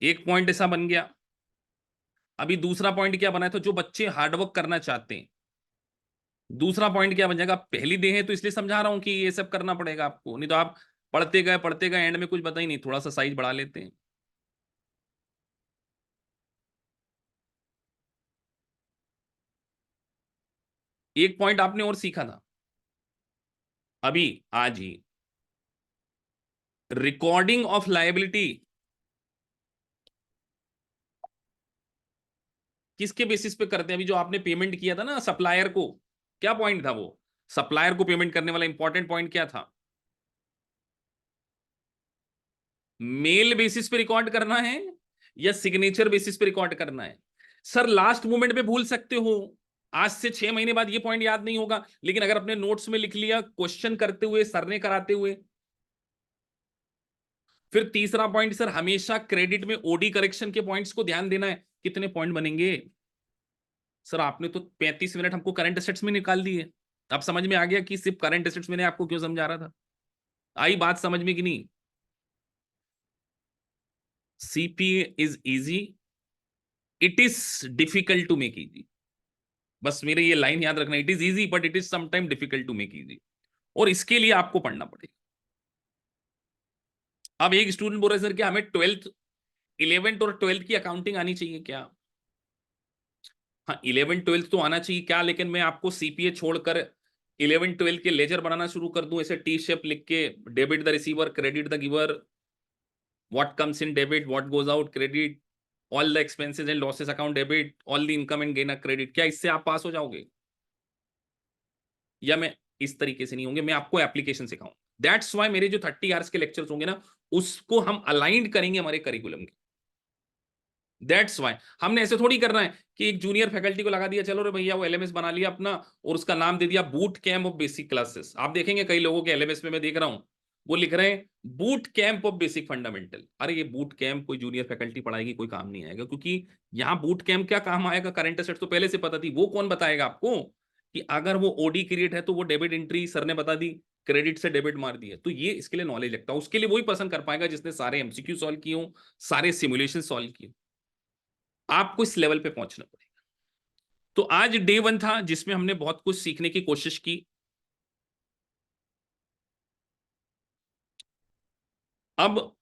एक पॉइंट ऐसा बन गया। अभी दूसरा पॉइंट क्या बना है, तो जो बच्चे हार्डवर्क करना चाहते हैं, दूसरा पॉइंट क्या बन जाएगा, पहली डे है तो इसलिए समझा रहा हूं कि ये सब करना पड़ेगा आपको, नहीं तो आप पढ़ते गए एंड में कुछ पता ही नहीं, थोड़ा सा साइज बढ़ा लेते हैं। एक पॉइंट आपने और सीखा था अभी आज ही, रिकॉर्डिंग ऑफ लायबिलिटी किसके बेसिस पे करते हैं? अभी जो आपने पेमेंट किया था ना सप्लायर को, क्या पॉइंट था वो? सप्लायर को पेमेंट करने वाला इंपॉर्टेंट पॉइंट क्या था? मेल बेसिस पे रिकॉर्ड करना है या सिग्नेचर बेसिस पे रिकॉर्ड करना है? सर लास्ट मोमेंट पे भूल सकते हो, आज से 6 महीने बाद ये पॉइंट याद नहीं होगा, लेकिन अगर अपने नोट्स में लिख लिया क्वेश्चन करते हुए, सर ने कराते हुए। फिर तीसरा पॉइंट, सर हमेशा क्रेडिट में ओडी करेक्शन के पॉइंट्स को ध्यान देना है। कितने पॉइंट बनेंगे? सर आपने तो 35 मिनट हमको करंट एसेट्स में निकाल दिए। अब समझ में आ गया कि सिर्फ करंट एसेट्स मैंने आपको क्यों समझा रहा था? आई बात समझ में कि नहीं? CPA is easy, it is difficult to make easy. बस मेरे ये लाइन याद रखना, it is easy but it is sometime difficult to make easy. और इसके लिए आपको पढ़ना पड़ेगा। अब एक स्टूडेंट बोल रहे सर कि हमें 11th और 12th की अकाउंटिंग आनी चाहिए क्या? हाँ 11th 12th तो आना चाहिए क्या, लेकिन मैं आपको सीपीए छोड़कर 11th 12th के लेजर बनाना शुरू कर दूं ऐसे टी शेप लिख के, debit the receiver, credit the giver, what comes in debit, what goes out credit, all the expenses and losses account debit, all the income and gain credit. क्या इससे आप पास हो जाओगे? या मैं इस तरीके से नहीं होंगे, मैं आपको एप्लीकेशन सिखाऊं। दैट्स वाई मेरे जो 30 आवर्स के लेक्चर्स होंगे ना, उसको हम अलाइंड करेंगे हमारे करिकुलम के। दैट्स वाई हमने ऐसे थोड़ी करना है कि एक जूनियर फैकल्टी को लगा दिया, चलो रे भैया वो एलएमएस बना लिया अपना, और उसका नाम दे दिया boot camp of basic classes. आप देखेंगे कई लोगों के एलएमएस में, मैं देख रहा हूं वो लिख रहे हैं boot camp of basic fundamental. अरे ये बूट कैंप कोई जूनियर फैकल्टी पढ़ाएगी, कोई काम नहीं आएगा, क्योंकि यहाँ बूट कैंप क्या काम आएगा? करंट असेट्स तो पहले से पता थी, वो कौन बताएगा आपको कि अगर वो ओडी क्रिएट है तो वो डेबिट एंट्री सर ने बता दी, क्रेडिट से डेबिट मार दिया। तो ये इसके लिए नॉलेज लगता है, उसके लिए वही पसंद कर पाएगा जिसने सारे एमसीक्यू सॉल्व किए हो, सारे सिमुलेशन सॉल्व किए। आपको इस लेवल पे पहुंचना पड़ेगा। तो आज डे 1 था जिसमें हमने बहुत कुछ सीखने की कोशिश की। अब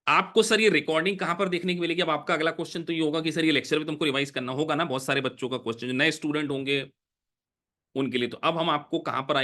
आपको सर ये रिकॉर्डिंग कहां पर देखने की मिलेगी? अब आपका अगला क्वेश्चन तो ये होगा कि सर ये लेक्चर भी तुमको रिवाइज करना होगा ना, बहुत सारे बच्चों का क्वेश्चन, जो नए स्टूडेंट होंगे उनके लिए। तो अब हम आपको कहां पर